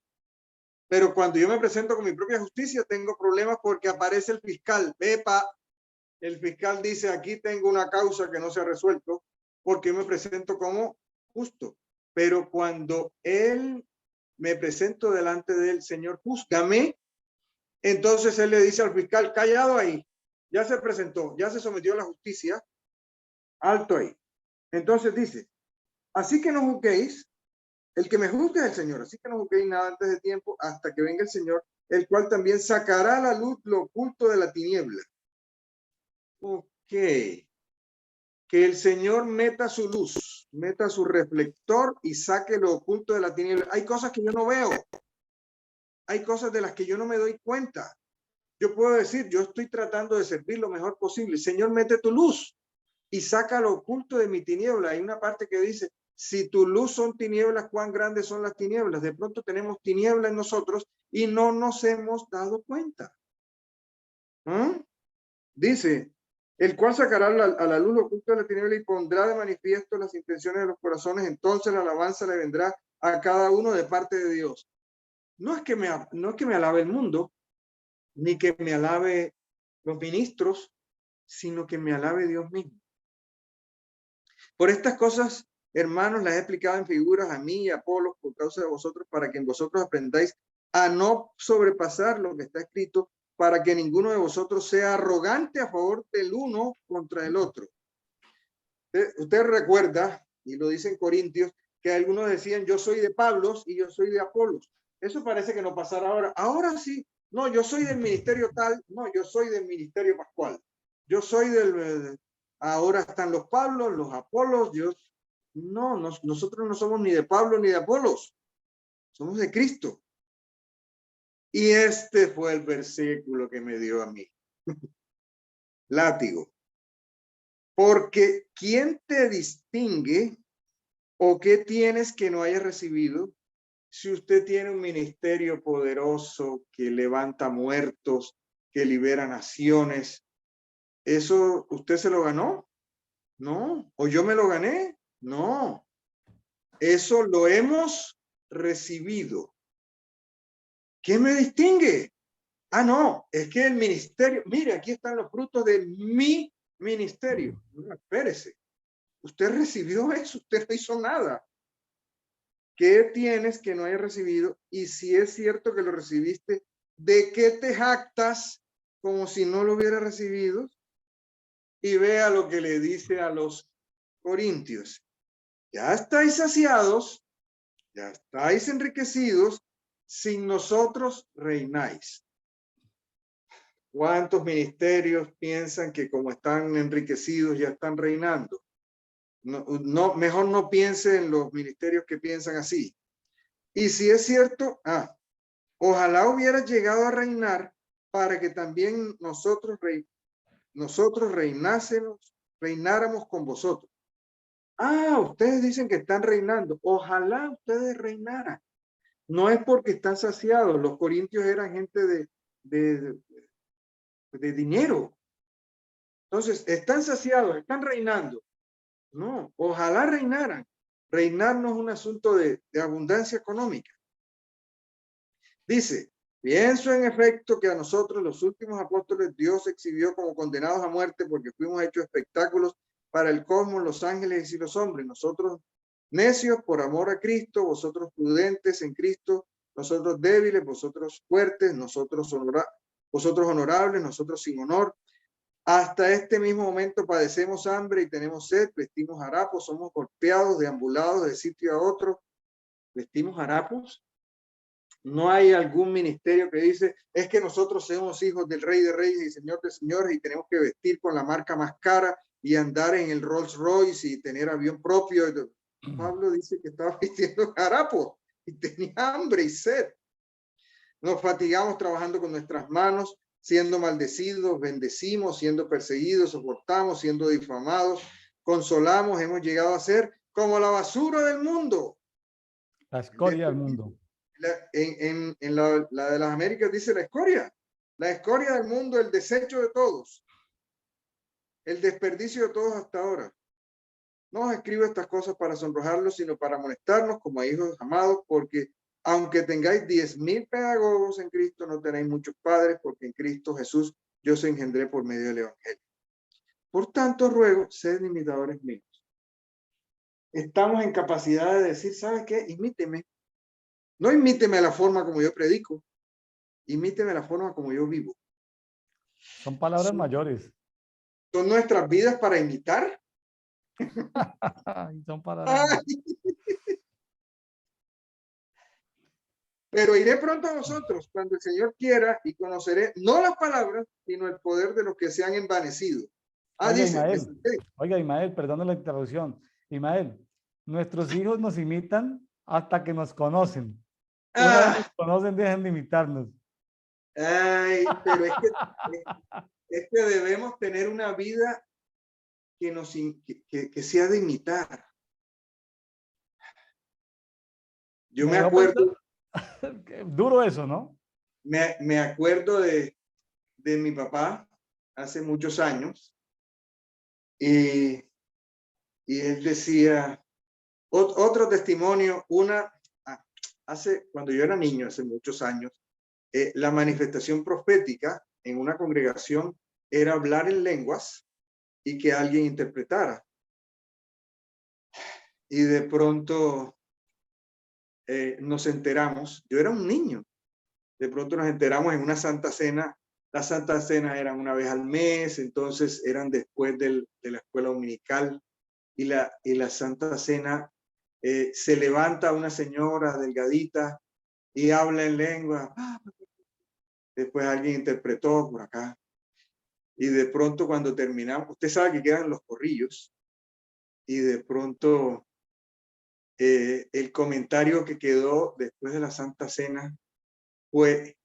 pero cuando yo me presento con mi propia justicia, tengo problemas porque aparece el fiscal. Pepa, el fiscal dice, aquí tengo una causa que no se ha resuelto porque yo me presento como justo. Pero cuando él me presento delante del Señor, júzgame, entonces él le dice al fiscal, callado ahí, ya se presentó, ya se sometió a la justicia, alto ahí. Entonces dice, así que no juzguéis El que me juzga es el Señor, así que no juzguéis nada antes de tiempo hasta que venga el Señor, el cual también sacará a la luz lo oculto de la tiniebla. Ok. Que el Señor meta su luz, meta su reflector y saque lo oculto de la tiniebla. Hay cosas que yo no veo. Hay cosas de las que yo no me doy cuenta. Yo puedo decir, yo estoy tratando de servir lo mejor posible. Señor, mete tu luz y saca lo oculto de mi tiniebla. Hay una parte que dice, si tu luz son tinieblas, ¿cuán grandes son las tinieblas? De pronto tenemos tinieblas en nosotros y no nos hemos dado cuenta. Dice, el cual sacará a la luz lo oculto de la tiniebla y pondrá de manifiesto las intenciones de los corazones. Entonces la alabanza le vendrá a cada uno de parte de Dios. No es que me alabe el mundo, ni que me alabe los ministros, sino que me alabe Dios mismo. Por estas cosas, hermanos, las he explicado en figuras a mí y a Apolos por causa de vosotros, para que en vosotros aprendáis a no sobrepasar lo que está escrito, para que ninguno de vosotros sea arrogante a favor del uno contra el otro. Usted recuerda, y lo dice en Corintios, que algunos decían, yo soy de Pablo y yo soy de Apolos. Eso parece que no pasará ahora. Ahora sí. No, yo soy del ministerio tal. No, yo soy del ministerio pascual. Yo soy del... Ahora están los Pablos, los Apolos. No, nosotros no somos ni de Pablo ni de Apolos. Somos de Cristo. Y este fue el versículo que me dio a mí. Látigo. Porque ¿quién te distingue o qué tienes que no hayas recibido? Si usted tiene un ministerio poderoso que levanta muertos, que libera naciones, ¿eso usted se lo ganó? No. ¿O yo me lo gané? No. Eso lo hemos recibido. ¿Qué me distingue? Ah, no, es que el ministerio, mire, aquí están los frutos de mi ministerio. No, espérese. Usted recibió eso, usted no hizo nada. ¿Qué tienes que no hayas recibido? Y si es cierto que lo recibiste, ¿de qué te jactas como si no lo hubiera recibido? Y vea lo que le dice a los corintios. Ya estáis saciados, ya estáis enriquecidos, sin nosotros reináis. ¿Cuántos ministerios piensan que como están enriquecidos ya están reinando? No, mejor no piense en los ministerios que piensan así. Y si es cierto, ojalá hubieras llegado a reinar para que también nosotros reináramos con vosotros. Ustedes dicen que están reinando. Ojalá ustedes reinaran. No es porque están saciados. Los corintios eran gente de dinero. Entonces, están saciados, están reinando. No, ojalá reinaran. Reinar no es un asunto de abundancia económica. Dice, pienso en efecto que a nosotros, los últimos apóstoles, Dios exhibió como condenados a muerte porque fuimos hechos espectáculos para el cosmos, los ángeles y los hombres. Nosotros necios por amor a Cristo, vosotros prudentes en Cristo, nosotros débiles, vosotros fuertes, nosotros honorables, nosotros sin honor. Hasta este mismo momento padecemos hambre y tenemos sed, vestimos harapos, somos golpeados, deambulados de sitio a otro. ¿Vestimos harapos? No hay algún ministerio que dice, es que nosotros somos hijos del Rey de Reyes y Señor de Señores y tenemos que vestir con la marca más cara y andar en el Rolls Royce y tener avión propio. Pablo dice que estaba vistiendo harapos y tenía hambre y sed. Nos fatigamos trabajando con nuestras manos, siendo maldecidos, bendecimos, siendo perseguidos, soportamos, siendo difamados, consolamos, hemos llegado a ser como la basura del mundo. La escoria del mundo. En la de las Américas dice la escoria del mundo, el desecho de todos, el desperdicio de todos hasta ahora. No os escribo estas cosas para sonrojarlos, sino para amonestarnos como a hijos amados, porque aunque tengáis 10,000 pedagogos en Cristo, no tenéis muchos padres, porque en Cristo Jesús yo os engendré por medio del Evangelio. Por tanto, ruego, sed imitadores míos. Estamos en capacidad de decir, ¿sabes qué? Imíteme. No imíteme la forma como yo predico, imíteme la forma como yo vivo. Son palabras mayores. ¿Son nuestras vidas para imitar? Son palabras mayores. Pero iré pronto a vosotros cuando el Señor quiera y conoceré no las palabras, sino el poder de los que se han envanecido. Oiga, Dice, me Ismael, salté. oiga, Ismael, perdón la interrupción. Ismael, nuestros hijos nos imitan hasta que nos conocen. Una vez nos Ah, conocen, dejan de imitarnos. ay, pero es que debemos tener una vida que sea de imitar. Yo Me me dio cuenta, acuerdo, duro eso, ¿no? me acuerdo de mi papá hace muchos años y, y él decía, otro testimonio, cuando yo era niño, hace muchos años, la manifestación profética en una congregación era hablar en lenguas y que alguien interpretara. Y de pronto nos enteramos, yo era un niño, de pronto nos enteramos en una Santa Cena. Las Santas Cenas eran una vez al mes, entonces eran después de la escuela dominical y la Santa Cena se levanta una señora delgadita y habla en lengua. Después alguien interpretó por acá. Y de pronto cuando terminamos, usted sabe que quedan los corrillos y de pronto el comentario que quedó después de la Santa Cena fue: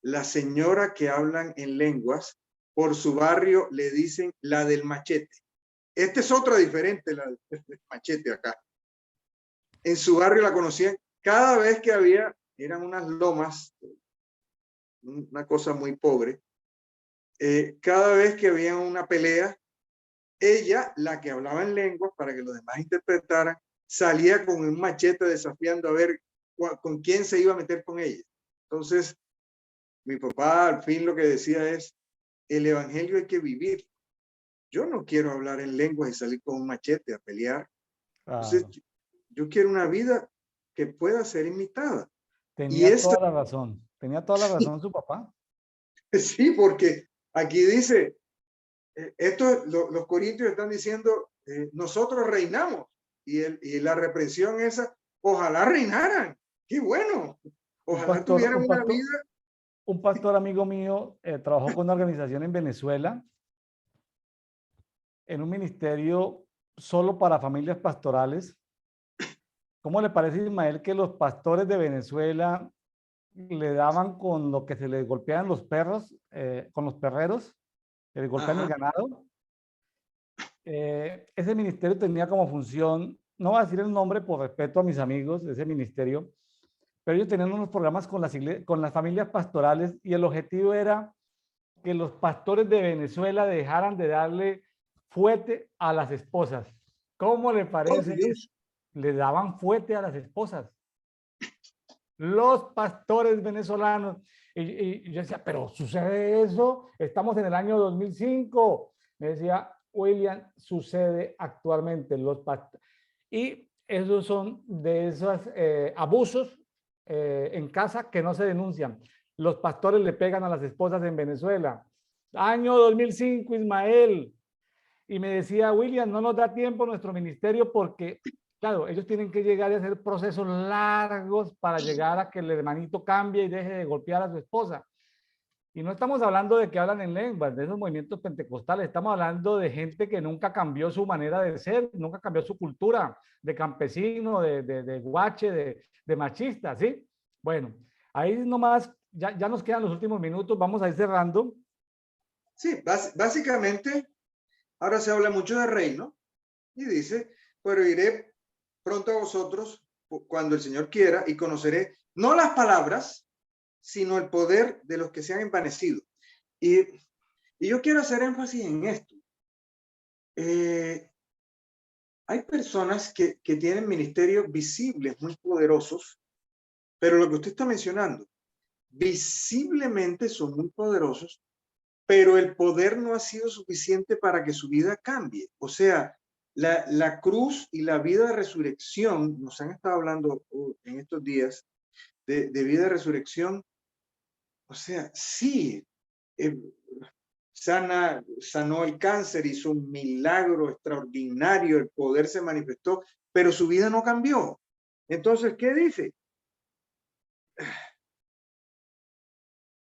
la señora que hablan en lenguas, por su barrio le dicen la del machete. Esta es otra diferente, la del machete acá. En su barrio la conocían cada vez que eran unas lomas, una cosa muy pobre. Cada vez que había una pelea, ella, la que hablaba en lenguas para que los demás interpretaran, salía con un machete desafiando a ver con quién se iba a meter con ella. Entonces, mi papá al fin lo que decía es, el evangelio hay que vivir. Yo no quiero hablar en lenguas y salir con un machete a pelear. Entonces, Claro. yo quiero una vida que pueda ser imitada. Y Tenía esta, toda la razón. Tenía toda la razón su papá. sí, porque aquí dice, los corintios están diciendo, nosotros reinamos. Y la reprensión esa, ojalá reinaran. Qué bueno. Un Ojalá pastor, tuvieran un una pastor, vida. un pastor amigo mío trabajó con una organización en Venezuela en un ministerio solo para familias pastorales. ¿Cómo le parece, Ismael, que los pastores de Venezuela le daban con lo que se les golpeaban los perros, con los perreros, que les golpean el Ajá, ganado? Ese ministerio tenía como función, no voy a decir el nombre por respeto a mis amigos de ese ministerio, pero ellos tenían unos programas con las familias pastorales y el objetivo era que los pastores de Venezuela dejaran de darle fuete a las esposas. ¿Cómo le oh parece eso? Dios. Le daban fuete a las esposas. Los pastores venezolanos. Y yo decía, pero sucede eso, estamos en el año 2005. Me decía, William, sucede actualmente. Y esos son de esos abusos en casa que no se denuncian. Los pastores le pegan a las esposas en Venezuela. Año 2005, Ismael. Y me decía, William, no nos da tiempo nuestro ministerio porque, claro, ellos tienen que llegar a hacer procesos largos para llegar a que el hermanito cambie y deje de golpear a su esposa. Y no estamos hablando de que hablan en lenguas, de esos movimientos pentecostales, estamos hablando de gente que nunca cambió su manera de ser, nunca cambió su cultura de campesino, de guache, de machista, ¿sí? Bueno, ahí nomás, ya nos quedan los últimos minutos, vamos a ir cerrando. Sí, básicamente, ahora se habla mucho de reino y dice, pero iré pronto a vosotros cuando el Señor quiera y conoceré no las palabras, sino el poder de los que se han envanecido. Y yo quiero hacer énfasis en esto. Hay personas que tienen ministerios visibles muy poderosos, pero lo que usted está mencionando, visiblemente son muy poderosos, pero el poder no ha sido suficiente para que su vida cambie. O sea, la cruz y la vida de resurrección, nos han estado hablando en estos días de vida de resurrección. O sea, sí, eh, sanó el cáncer, hizo un milagro extraordinario, el poder se manifestó, pero su vida no cambió. Entonces, ¿qué dice?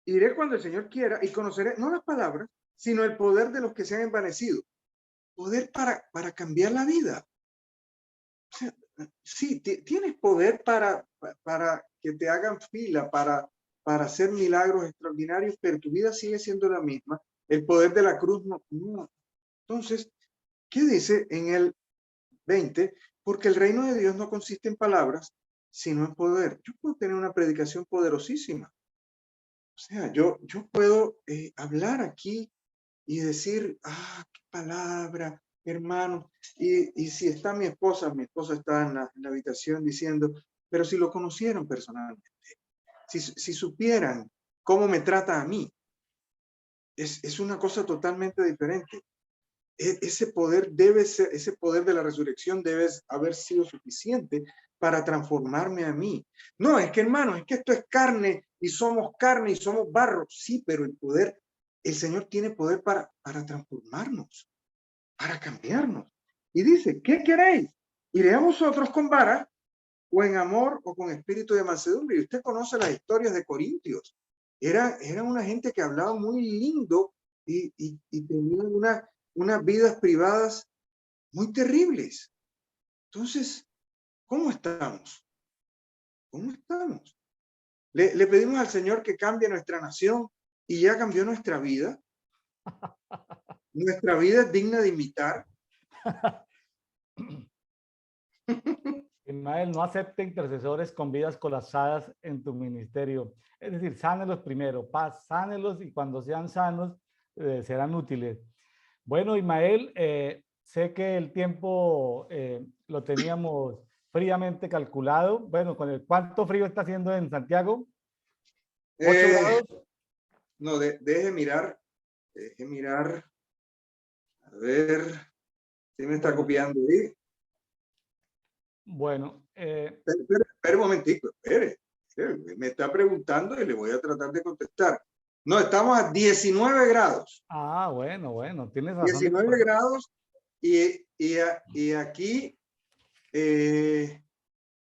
iré cuando el Señor quiera y conoceré no las palabras, sino el poder de los que se han envanecido. Poder para cambiar la vida. O sea, sí, tienes poder para que te hagan fila, para hacer milagros extraordinarios, pero tu vida sigue siendo la misma. El poder de la cruz no. Entonces, ¿qué dice en el 20? Porque el reino de Dios no consiste en palabras, sino en poder. Yo puedo tener una predicación poderosísima. O sea, yo puedo hablar aquí y decir, qué palabra, hermano. Y si está mi esposa está en la habitación diciendo, pero si lo conocieran personalmente, si supieran cómo me trata a mí, es una cosa totalmente diferente. Ese poder ese poder de la resurrección debe haber sido suficiente para transformarme a mí. No, es que hermano, es que esto es carne y somos barro. Sí, pero el Señor tiene poder para transformarnos, para cambiarnos. Y dice, ¿qué queréis? ¿Iré a vosotros con vara o en amor o con espíritu de mansedumbre? Y usted conoce las historias de Corintios. Era una gente que hablaba muy lindo y tenían unas vidas privadas muy terribles. Entonces, ¿cómo estamos? ¿Cómo estamos? Le pedimos al Señor que cambie nuestra nación y ya cambió nuestra vida. Nuestra vida es digna de imitar. Ismael, no acepte intercesores con vidas colapsadas en tu ministerio. Es decir, sánelos primero, sánelos y cuando sean sanos serán útiles. Bueno, Ismael, sé que el tiempo lo teníamos fríamente calculado. Bueno, ¿cuánto frío está haciendo en Santiago? ¿8 grados? No, deje mirar. A ver si me está copiando ahí. Bueno. Espere un momentico, espere. Me está preguntando y le voy a tratar de contestar. No, estamos a 19 grados. Bueno, tienes razón. 19 grados y aquí,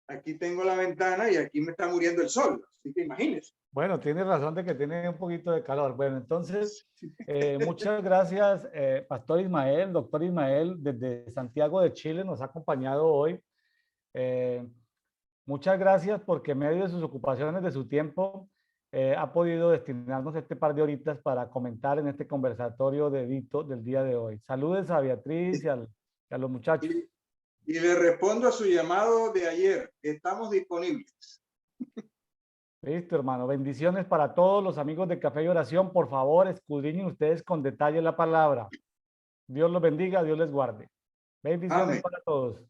aquí tengo la ventana y aquí me está muriendo el sol. Así que imagínese. Bueno, tienes razón de que tiene un poquito de calor. Bueno, entonces, muchas gracias, Pastor Ismael, doctor Ismael, desde Santiago de Chile, nos ha acompañado hoy. Muchas gracias porque en medio de sus ocupaciones, de su tiempo, ha podido destinarnos este par de horitas para comentar en este conversatorio de Dito del día de hoy. Saludes a Beatriz y a los muchachos. Y le respondo a su llamado de ayer. Estamos disponibles. Listo, hermano. Bendiciones para todos los amigos de Café y Oración. Por favor, escudriñen ustedes con detalle la palabra. Dios los bendiga, Dios les guarde. Bendiciones. Amén. Para todos.